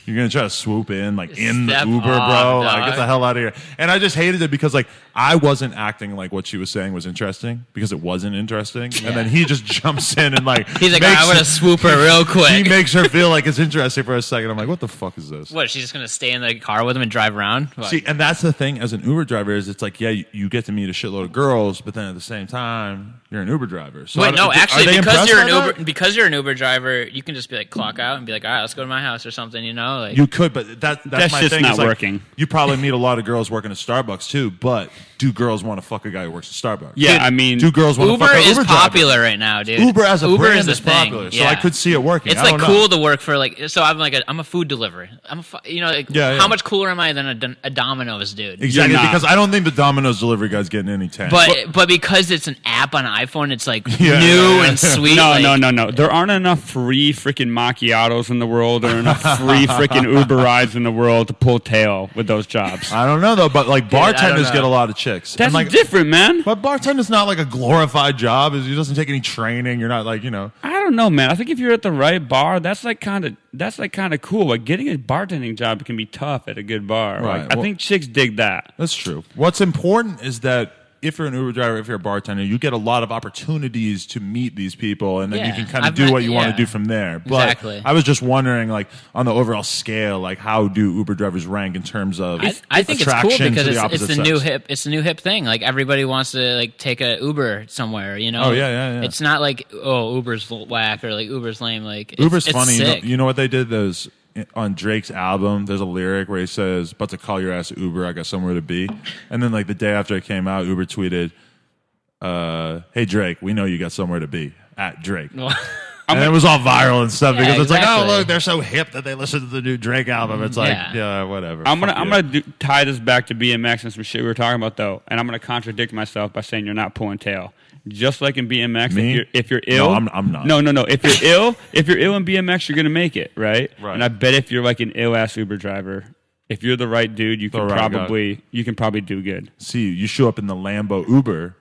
you're going to try to swoop in, like, in the Uber, bro? Dog. Like, get the hell out of here. And I just hated it because, like, I wasn't acting like what she was saying was interesting because it wasn't interesting. Yeah. And then he just jumps in and, like... He's like, I want to swoop her real quick. He makes her feel like it's interesting for a second. I'm like, what the fuck is this? What, she's just going to stay in the car with him and drive around? Like, see, and that's the thing as an Uber driver is it's like, yeah, you get to meet a shitload of girls, but then at the same time, you're an Uber driver. So wait, no, actually, because you're an Uber Uber driver, you can just be like, clock out and be like, all right, let's go to my house or something, you know? Like, you could, but that's my just thing. not is, like, working. You probably meet a lot of girls working at Starbucks too, but do girls want to fuck a guy who works at Starbucks? Yeah, Dude, I mean, Do girls want to Uber fuck an is Uber driver? popular right now, dude. Uber as a brand the is popular, thing. so I could see it working. It's I like don't cool know. to work for so I'm a food deliverer. How much cooler am I than a Domino's dude? Exactly, You're not. because I don't think the Domino's delivery guy's getting any tan. But because it's an app on iPhone, it's like Yeah. new and sweet. no, like, no. There aren't enough free freaking macchiatos in the world or enough free freaking Uber rides in the world to pull tail with those jobs. I don't know though. But like I don't bartenders know. get a lot of chicks. That's And, like, different, man. But bartender's not like a glorified job. It doesn't take any training. You're not like I don't know, man. I think if you're at the right bar, that's like kind of cool. Like getting a bartending job can be tough at a good bar. Right. Like, I think chicks dig that. That's true. What's important is that if you're an Uber driver, if you're a bartender, you get a lot of opportunities to meet these people, and then you Yeah. can kind of I've do met- what you want to yeah. do from there. But Exactly. I was just wondering, like, on the overall scale, like, how do Uber drivers rank in terms of I think it's cool attraction because to the it's opposite the sex? new hip thing. Like everybody wants to like take a Uber somewhere, you know? Oh, yeah. It's not like Uber's whack or like Uber's lame. Like Uber's it's funny. Sick. You know what they did? Those on Drake's album, there's a lyric where he says, "About to call your ass Uber, I got somewhere to be." And then like the day after it came out, Uber tweeted, "Hey Drake, we know you got somewhere to be at Drake." And it was all viral and stuff Yeah, because it's like, oh exactly. look, they're so hip that they listen to the new Drake album. It's like, Yeah. yeah, whatever. I'm Fuck gonna you. tie this back to BMX and some shit we were talking about though, and I'm gonna contradict myself by saying you're not pulling tail. Just like in BMX, Me? if you're ill, No, I'm not. No. If you're ill in BMX, you're gonna make it, right? Right. And I bet if you're like an ill ass Uber driver, if you're the right dude, you can The right probably do good. See, you show up in the Lambo Uber,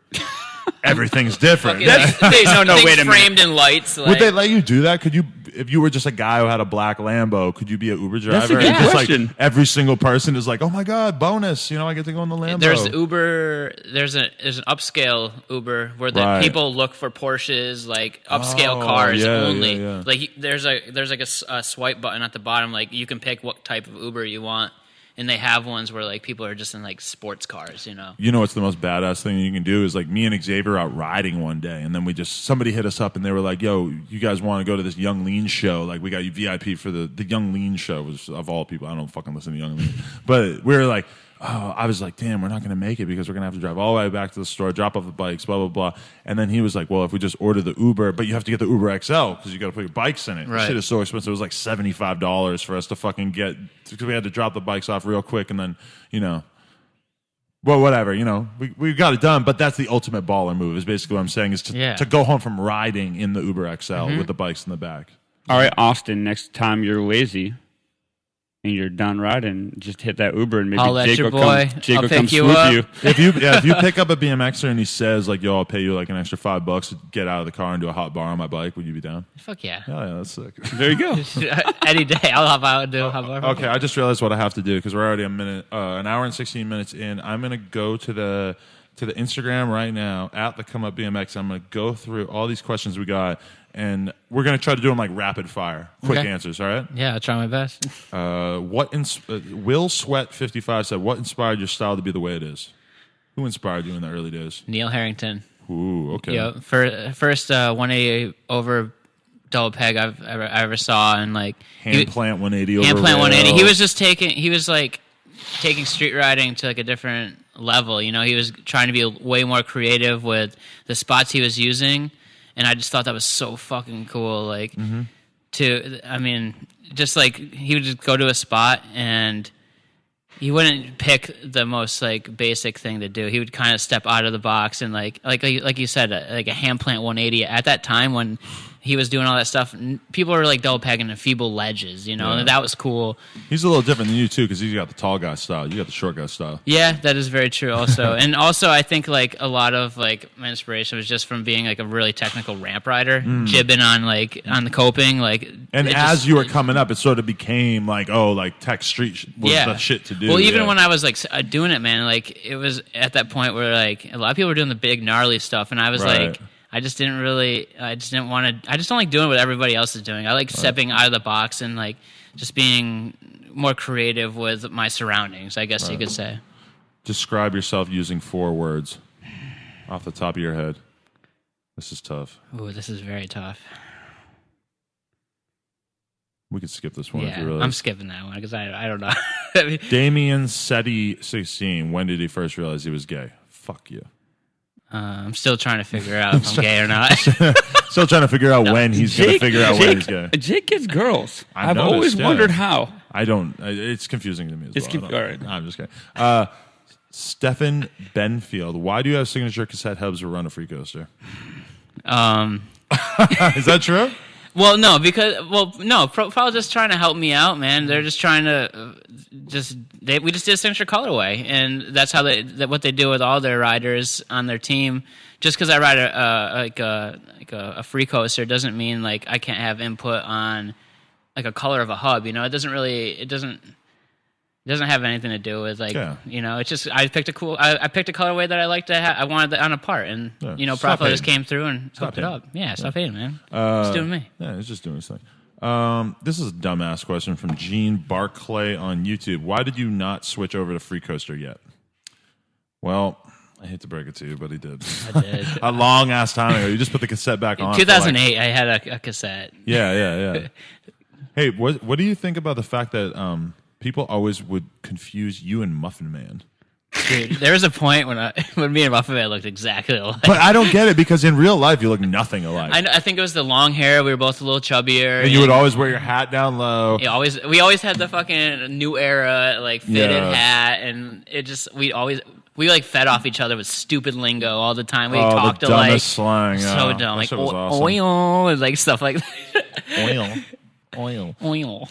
everything's different. Wait a minute. Framed in lights. Like, Would they let you do that? Could you, if you were just a guy who had a black Lambo, could you be an Uber driver? That's a good And just, question. Like, every single person is like, oh my god, bonus! I get to go in the Lambo. There's Uber. There's an upscale Uber where the Right. people look for Porsches, like upscale Oh, cars yeah, only. yeah. Like there's like a swipe button at the bottom. Like you can pick what type of Uber you want, and they have ones where like people are just in like sports cars. You know what's the most badass thing you can do is like me and Xavier out riding one day, and then somebody hit us up and they were like, "Yo, you guys want to go to this Young Lean show? Like we got you VIP for the Young Lean show." Was of all people, I don't fucking listen to Young Lean, but we were like. Oh, I was like, damn, we're not going to make it because we're going to have to drive all the way back to the store, drop off the bikes, blah, blah, blah. And then he was like, well, if we just order the Uber, but you have to get the Uber XL because you got to put your bikes in it. Right. Shit is so expensive. It was like $75 for us to fucking get, because we had to drop the bikes off real quick and then, well, whatever, we got it done. But that's the ultimate baller move is basically what I'm saying is to go home from riding in the Uber XL with the bikes in the back. All right, Austin. Next time you're lazy and you're done riding, just hit that Uber and maybe I'll let Jake your will boy. come. Jake I'll will pick come you swoop up. you. If you pick up a BMXer and he says like, "Yo, I'll pay you like an extra $5 to get out of the car and do a hot bar on my bike," would you be down? Fuck yeah. Oh yeah, that's sick. There you go. Any day I'll hop out and do hop out. Okay, I just realized what I have to do because we're already an hour and 16 minutes in. I'm gonna go to the Instagram right now at the Come Up BMX. I'm gonna go through all these questions we got, and we're gonna try to do them like rapid fire, quick Okay. answers. All right. Yeah, I'll try my best. Will Sweat 55 said, "What inspired your style to be the way it is? Who inspired you in the early days?" Neil Harrington. Ooh, okay. Yeah, first 180 over double peg I ever saw, and like Hand plant 180 over hand plant rail. 180. He was taking street riding to like a different level. He was trying to be way more creative with the spots he was using, and I just thought that was so fucking cool. Like, just like he would just go to a spot and he wouldn't pick the most like basic thing to do. He would kind of step out of the box and like you said, like a hand plant 180 at that time when he was doing all that stuff. People were like double pegging in feeble ledges, and that was cool. He's a little different than you too because he's got the tall guy style. You got the short guy style. Yeah, that is very true also. And also I think like a lot of like my inspiration was just from being like a really technical ramp rider, jibbing on the coping, like. And as you were coming up, it sort of became like, tech street was the shit to do. Well, even when I was like doing it, man, like it was at that point where like a lot of people were doing the big gnarly stuff, and I was Right. like, I just don't like doing what everybody else is doing. I like stepping out of the box and like just being more creative with my surroundings, I guess you could say. Describe yourself using 4 words off the top of your head. This is tough. Ooh, this is very tough. We could skip this one if you Yeah, really. I'm skipping that one because I don't know. Damien Setti 16. When did he first realize he was gay? fuck you? I'm still trying to figure out if I'm gay or not. Still trying to figure out when he's going to figure out when he's gay. Jake gets girls. I've noticed, always wondered how. I don't. It's confusing to me as well. All right. I'm just kidding. Stefan Benfield, why do you have signature cassette hubs or run a free coaster? Is that true? Well, no, Pro's just trying to help me out, man. They're just trying to we just did a signature colorway, and that's how what they do with all their riders on their team. Just because I ride a free coaster doesn't mean like I can't have input on like a color of a hub. You know, it doesn't have anything to do with like you know. It's just I picked a colorway that I like to have. I wanted that on a part, and Profile just came through and hooked it up. Yeah, stop hating, man. It's doing me. Yeah, it's just doing his thing. This is a dumbass question from Gene Barclay on YouTube. Why did you not switch over to free coaster yet? Well, I hate to break it to you, but he did. I did. A long ass time ago. You just put the cassette back on. In 2008, I had a cassette. Yeah. Hey, what do you think about the fact that people always would confuse you and Muffinman? Dude, there was a point when me and Muffinman looked exactly alike. But I don't get it because in real life you look nothing alike. I think it was the long hair. We were both a little chubbier. And you would always wear your hat down low. We always had the fucking new era like fitted hat, and it just we like fed off each other with stupid lingo all the time. We talked the like slang. So dumb, like awesome. oil and like stuff like that. Oil.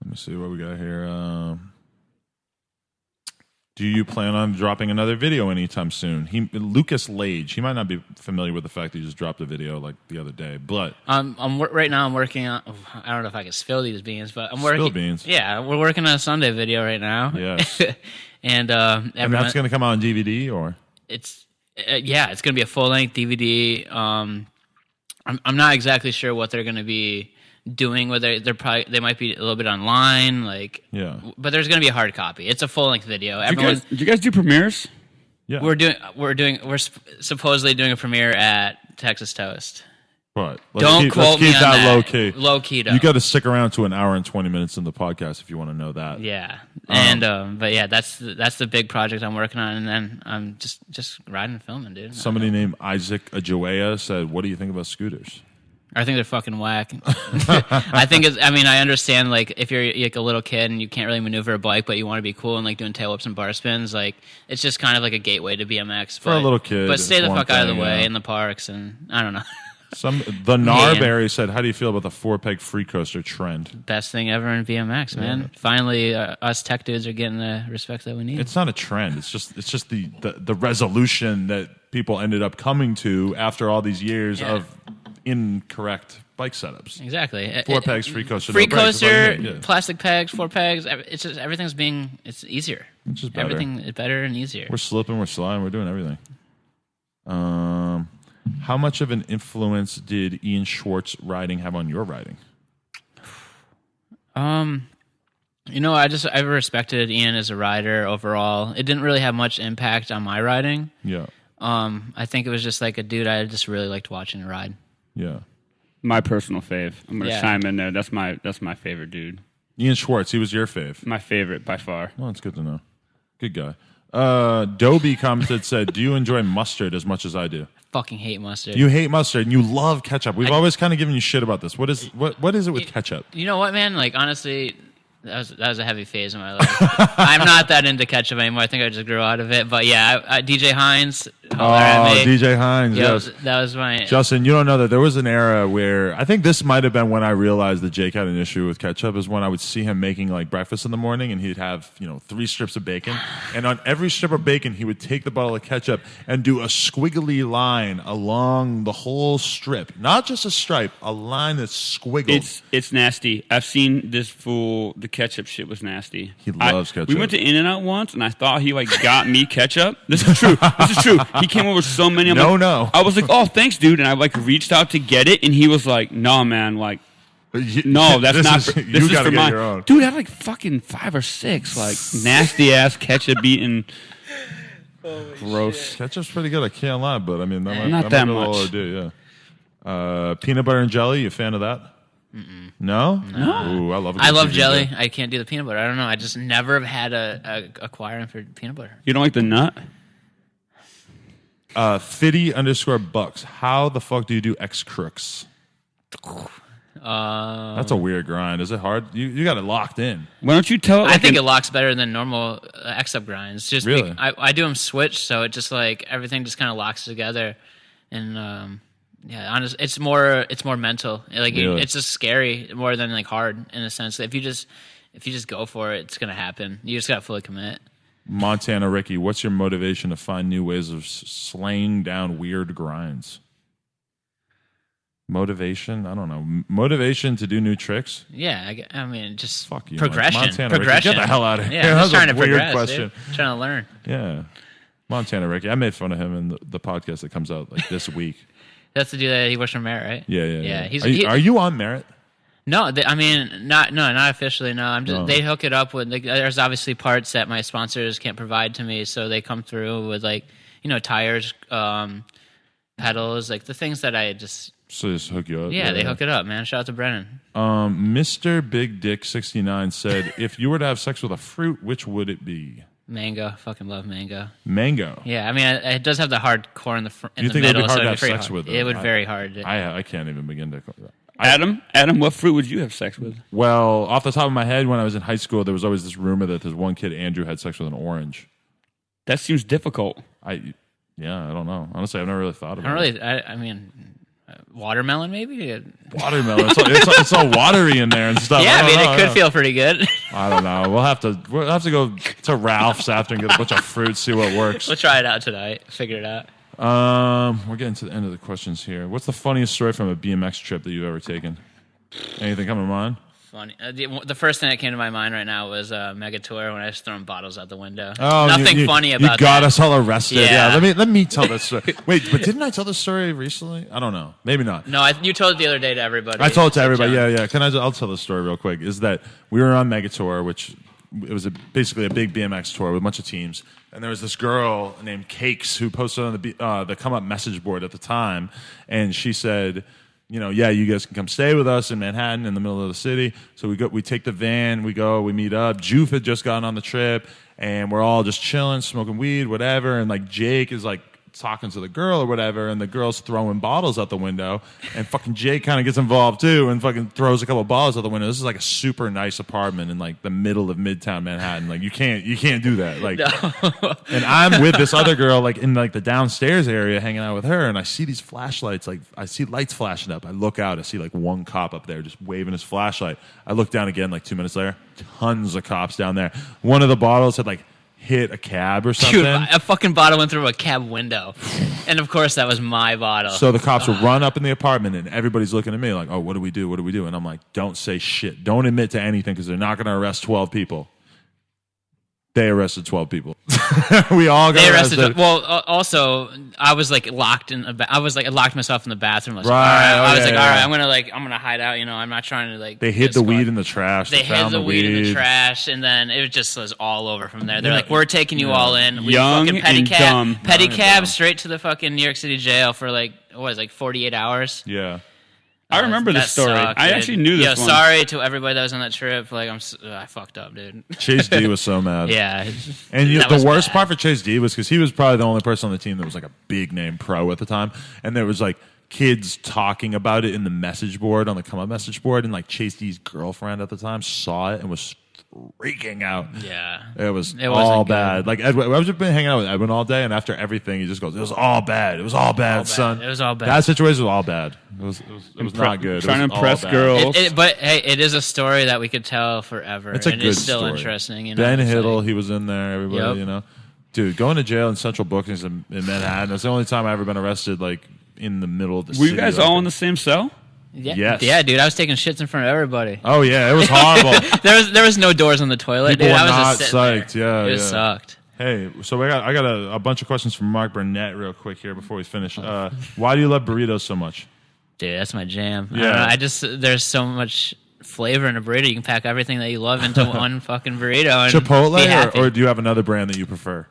Let me see what we got here. Do you plan on dropping another video anytime soon? Lucas Lage, he might not be familiar with the fact that you just dropped a video like the other day, but right now I'm working on. I don't know if I can spill these beans, but I'm working. Spill beans. Yeah, we're working on a Sunday video right now. Yes, and that's going to come out on DVD or it's going to be a full length DVD. I'm not exactly sure what they're going to be doing, whether they might be a little bit online, like but there's going to be a hard copy. It's a full length video. Do you guys do premieres? Yeah, we're supposedly doing a premiere at Texas Toast. But don't quote me on that. Low key. Low key. You got to stick around to an hour and 20 minutes in the podcast if you want to know that. Yeah, and but yeah, that's the big project I'm working on, and then I'm just riding and filming, dude. Somebody named Isaac Ajoea said, "What do you think about scooters?" I think they're fucking whack. I understand, like, if you're like a little kid and you can't really maneuver a bike, but you want to be cool and like doing tail whips and bar spins, like, it's just kind of like a gateway to BMX. For a little kid. But stay the fuck out of the way in the parks, and I don't know. The Narberry said, how do you feel about the 4-peg free coaster trend? Best thing ever in BMX, man. Yeah. Finally, us tech dudes are getting the respect that we need. It's not a trend. It's just the resolution that people ended up coming to after all these years of incorrect bike setups. Exactly. 4 pegs, free coaster. Free coaster, plastic pegs, 4 pegs. It's just it's easier. It's just better. Everything is better and easier. We're slipping, we're sliding, we're doing everything. How much of an influence did Ian Schwartz riding have on your riding? I respected Ian as a rider overall. It didn't really have much impact on my riding. Yeah. I think it was just like a dude I just really liked watching ride. Yeah. My personal fave. I'm gonna chime in there. That's my favorite dude. Ian Schwartz, he was your fave. My favorite by far. Well, that's good to know. Good guy. Dobie commented, said, "Do you enjoy mustard as much as I do?" Fucking hate mustard. You hate mustard and you love ketchup. We've always kind of given you shit about this. What is it with ketchup? You know what, man? Like, honestly, that was a heavy phase in my life. I'm not that into ketchup anymore. I think I just grew out of it. But yeah, DJ Hines. DJ Hines. Yes, that was my. Justin, you don't know that there was an era where I think this might have been when I realized that Jake had an issue with ketchup. Is when I would see him making like breakfast in the morning, and he'd have 3 strips of bacon, and on every strip of bacon, he would take the bottle of ketchup and do a squiggly line along the whole strip, not just a stripe, a line that's squiggled. It's nasty. I've seen this fool. The ketchup shit was nasty. He loves ketchup. We went to In-N-Out once, and I thought he got me ketchup. This is true. He came over so many. No. I was like, "Oh, thanks, dude," and I reached out to get it, and he was like, "No, man, like, no, that's not. This is for mine, your own. Dude, I had like fucking 5 or 6 like nasty ass ketchup eating. Gross. Shit. Ketchup's pretty good. I can't lie, but I mean, that not might that be much. all I do. Yeah. Peanut butter and jelly. You a fan of that? Mm-mm. No. Ooh, I love. I love jelly. I can't do the peanut butter. I don't know. I just never have had a acquiring for peanut butter. You don't like the nut? Fitty_Bucks. How the fuck do you do X crooks? That's a weird grind. Is it hard? You got it locked in. Why don't you tell? I think it locks better than normal X-up grinds. Just really, I do them switch, so it just like everything just kind of locks together, and honestly, it's more mental. Like really? It's just scary more than like hard in a sense. If you just go for it, it's gonna happen. You just gotta fully commit. Montana Ricky, what's your motivation to find new ways of slaying down weird grinds? Motivation? I don't know. Motivation to do new tricks? Yeah, I mean, just fuck you, progression. Montana Progression. Ricky, get the hell out of here. Yeah, I'm just trying to weird progress. Question. Dude. Trying to learn. Yeah, Montana Ricky. I made fun of him in the podcast that comes out like this week. That's the dude that he works for Merit, right? Yeah. Yeah. Are you on Merit? No, not officially. No, I'm just. They hook it up with. Like, there's obviously parts that my sponsors can't provide to me, so they come through with like tires, pedals, like the things that I just. So just hook you up. Yeah, they hook it up, man. Shout out to Brennan. Mr. Big Dick 69 said, if you were to have sex with a fruit, which would it be? Mango. Fucking love mango. Mango. Yeah, I mean, it does have the hard core in the Do you the think middle. it would be hard so to it'd have be sex with? It would very hard. I can't even begin to. Adam, what fruit would you have sex with? Well, off the top of my head, when I was in high school, there was always this rumor that this one kid, Andrew, had sex with an orange. That seems difficult. I don't know. Honestly, I've never really thought about it. I mean, watermelon maybe. Watermelon. It's all watery in there and stuff. Yeah, I mean, it could feel pretty good. I don't know. We'll have to go to Ralph's after and get a bunch of fruits, see what works. We'll try it out tonight. Figure it out. We're getting to the end of the questions here. What's the funniest story from a BMX trip that you've ever taken? Anything come to mind? Funny. The first thing that came to my mind right now was Megatour when I was throwing bottles out the window. Oh, Nothing funny about you got that. us all arrested. Yeah. Let me tell that story. Wait, but didn't I tell this story recently? I don't know. Maybe not. No, you told it the other day to everybody. I told it to everybody. Yeah. I'll tell the story real quick. Is that we were on Megatour, which it was basically a big BMX tour with a bunch of teams, and there was this girl named Cakes who posted on the come up message board at the time, and she said, yeah, you guys can come stay with us in Manhattan in the middle of the city. So we take the van, we meet up. Joof had just gotten on the trip, and we're all just chilling, smoking weed, whatever. And like Jake is like talking to the girl or whatever, and the girl's throwing bottles out the window, and fucking Jake kind of gets involved too and fucking throws a couple of bottles out the window. This is like a super nice apartment in like the middle of Midtown Manhattan. Like you can't do that. Like, no. And I'm with this other girl like in like the downstairs area hanging out with her, and I see these flashlights. Like I see lights flashing up. I look out. I see like one cop up there just waving his flashlight. I look down again like 2 minutes later. Tons of cops down there. One of the bottles had like hit a cab or something. Dude, a fucking bottle went through a cab window. And of course that was my bottle. So the cops would run up in the apartment and everybody's looking at me like, oh, what do we do? What do we do? And I'm like, don't say shit. Don't admit to anything because they're not going to arrest 12 people. They arrested 12 people. We all got arrested. Well, also, I was like locked in. I locked myself in the bathroom. All right. I'm gonna hide out. I'm not trying to like. They hid the weed in the trash. They hid the weed in the trash, and then it just was all over from there. They're like, "We're taking you all in." We Young fucking and cab straight to the fucking New York City jail for like 48 hours. Yeah. I remember this story. Sucked, I actually knew this one. Sorry to everybody that was on that trip. Like, I fucked up, dude. Chase D was so mad. Yeah. And the worst part for Chase D was because he was probably the only person on the team that was like a big name pro at the time. And there was like kids talking about it in the message board, on the come up message board. And like Chase D's girlfriend at the time saw it and was freaking out. Yeah. It was all bad. Like Edwin, I've just been hanging out with Edwin all day, and after everything, he just goes, "It was all bad. It was all bad, son. It was all bad. That situation was all bad. It was not good. Trying to impress girls. But hey, it is a story that we could tell forever. It's a and good it's still story. Interesting. Ben Hiddle, he was in there. Everybody, dude, going to jail in Central Bookings in Manhattan. That's the only time I've ever been arrested. Like in the middle of the city. Were you guys all in the same cell? Yeah. Yes. Yeah, dude. I was taking shits in front of everybody. Oh yeah, it was horrible. there was no doors on the toilet. People dude. were I was not just psyched. There. Yeah, it sucked. Hey, so I got a bunch of questions from Mark Burnett real quick here before we finish. Why do you love burritos so much? Dude, that's my jam. Yeah. There's so much flavor in a burrito. You can pack everything that you love into one fucking burrito. And Chipotle, or do you have another brand that you prefer?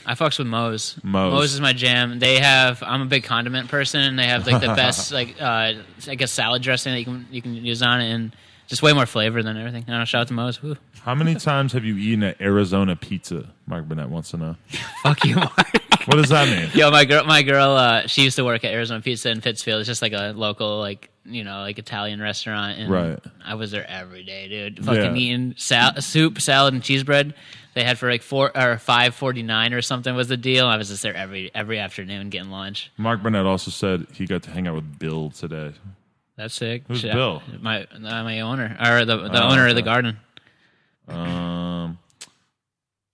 I fucks with Moe's. Moe's. Moe's is my jam. I'm a big condiment person, and they have like the best I guess salad dressing that you can use on it, and just way more flavor than everything. I don't know, shout out to Moe's. Woo. How many times have you eaten an Arizona pizza? Mark Burnett wants to know. Fuck you, Mark. What does that mean? Yo, my girl, she used to work at Arizona Pizza in Pittsfield. It's just like a local, like, you know, like Italian restaurant. And Right. I was there every day, dude. Fucking eating soup, salad, and cheese bread. They had for like $5.49 or something was the deal. I was just there every afternoon getting lunch. Mark Burnett also said he got to hang out with Bill today. That's sick. Who's Bill? My owner, or the owner of the garden.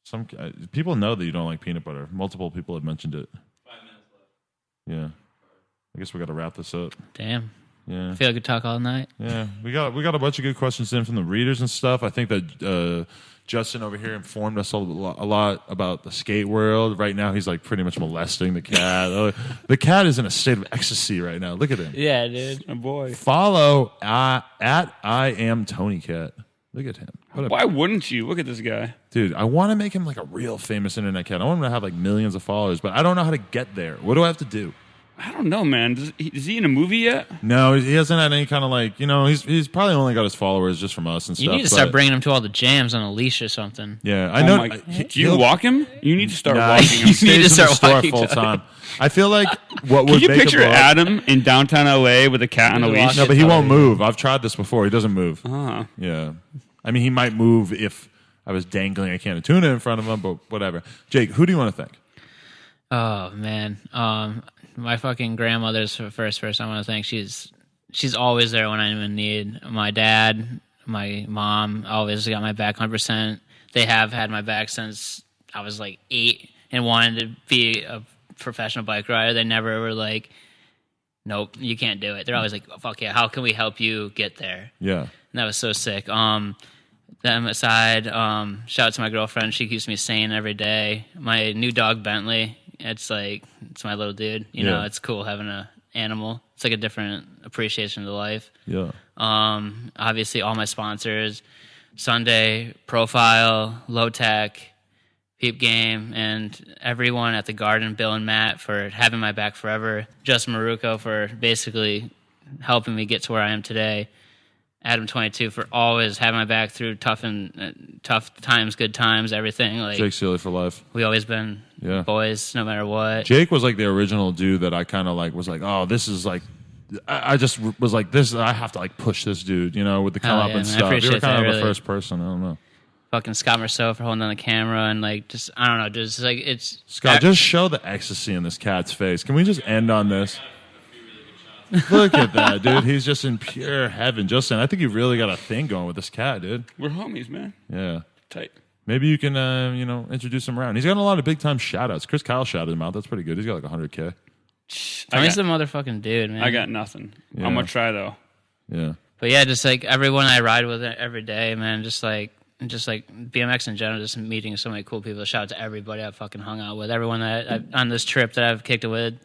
Some people know that you don't like peanut butter. Multiple people have mentioned it. 5 minutes left. Yeah, I guess we got to wrap this up. Damn. Yeah, I feel like I could talk all night. yeah. We got a bunch of good questions in from the readers and stuff. I think that Justin over here informed us a lot about the skate world. Right now, he's like pretty much molesting the cat. The cat is in a state of ecstasy right now. Look at him. Yeah, dude. My boy. Follow at I am Tony Cat. Look at him. Why wouldn't you? Look at this guy. Dude, I want to make him like a real famous internet cat. I want him to have like millions of followers, but I don't know how to get there. What do I have to do? I don't know, man. Is he in a movie yet? No, he hasn't had any kind of like, you know, he's probably only got his followers just from us and stuff. You need to start bringing him to all the jams on a leash or something. Yeah, I know. Do you walk him? You need to start walking him. He stays need to in the start store walking full to- time. I feel like what would Can you make picture a book, Adam in downtown LA with a cat on a leash? No, but he won't move. I've tried this before. He doesn't move. Uh-huh. Yeah. I mean, he might move if I was dangling a can of tuna in front of him, but whatever. Jake, who do you want to thank? Oh man, my fucking grandmother's the first person I want to thank. She's always there when I'm in need. My dad, my mom always got my back 100%. They have had my back since I was like 8 and wanted to be a professional bike rider. They never were like, nope, you can't do it. They're always like, oh, fuck yeah, how can we help you get there? Yeah. And that was so sick. Them aside, shout out to my girlfriend. She keeps me sane every day. My new dog, Bentley, it's my little dude. You know, it's cool having an animal. It's like a different appreciation of life. Yeah. Obviously, all my sponsors, Sunday, Profile, Low Tech, Peep Game, and everyone at the Garden, Bill and Matt, for having my back forever. Justin Maruco for basically helping me get to where I am today. Adam 22 for always having my back through tough times, good times, everything. Like Jake Seeley for life. we always been boys, no matter what. Jake was like the original dude that I kind of like was like, oh, this is like, I just was like, this. I have to like push this dude, you know, with the come up and stuff. You were kind of the first person. I don't know. Fucking Scott Marceau for holding on the camera and like just I don't know, just like it's Scott, just show the ecstasy in this cat's face. Can we just end on this? Look at that, dude. He's just in pure heaven. Justin, I think you really got a thing going with this cat, dude. We're homies, man. Yeah. Tight. Maybe you can, introduce him around. He's got a lot of big time shout outs. Chris Kyle shouted him out. That's pretty good. He's got like 100K. Tony's the motherfucking dude, man. I got nothing. Yeah. I'm gonna try though. Yeah. But yeah, just like everyone I ride with every day, man, just like BMX in general, just meeting so many cool people. Shout out to everybody I've fucking hung out with, everyone that on this trip that I've kicked it with.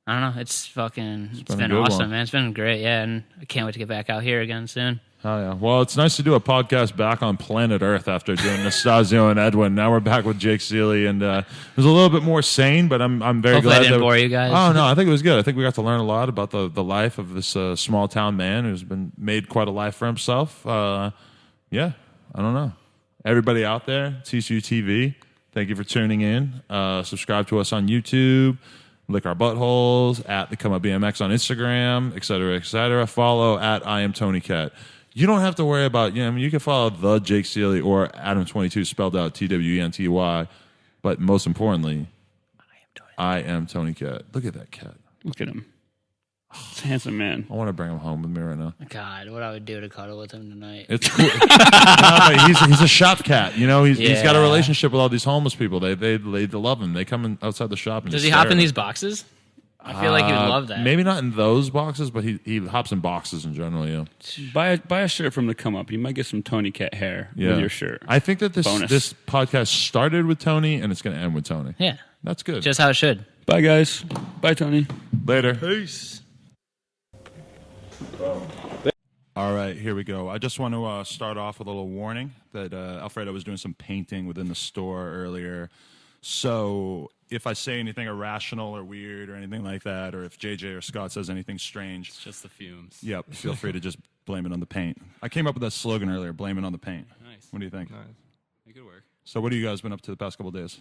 I don't know. It's been awesome, man. It's been great, yeah, and I can't wait to get back out here again soon. Oh yeah. Well, it's nice to do a podcast back on planet Earth after doing Nastasio and Edwin. Now we're back with Jake Seeley, and it was a little bit more sane, but I'm very Hopefully glad I didn't that bore you guys. Oh no, I think it was good. I think we got to learn a lot about the life of this small town man who's been made quite a life for himself. Yeah, I don't know. Everybody out there, TCU TV, thank you for tuning in. Subscribe to us on YouTube. Lick our buttholes at the Come Up BMX on Instagram, et cetera, et cetera. Follow at I am Tony Cat. You don't have to worry about, you can follow the Jake Seeley or Adam22 spelled out TWENTY. But most importantly, I am Tony Cat. Look at that cat. Look at him. He's a handsome man. I want to bring him home with me right now. God, what I would do to cuddle with him tonight. It's cool. No, but he's a shop cat. He's got a relationship with all these homeless people. They love him. They come in outside the shop and Does just he hop stare in at these him. boxes? I feel like he would love that. Maybe not in those boxes, but he hops in boxes in general. Yeah. Buy a shirt from the Come Up. You might get some Tony Cat hair with your shirt. I think that this Bonus. podcast started with Tony and it's going to end with Tony. Yeah, That's good. just how it should. Bye guys. Bye Tony. Later. Peace. All right, here we go. I just want to start off with a little warning that Alfredo was doing some painting within the store earlier. So if I say anything irrational or weird or anything like that, or if JJ or Scott says anything strange, It's just the fumes. yep, feel free to just blame it on the paint. I came up with that slogan earlier, blame it on the paint. Nice. What do you think? Nice. It could work. So what have you guys been up to the past couple of days?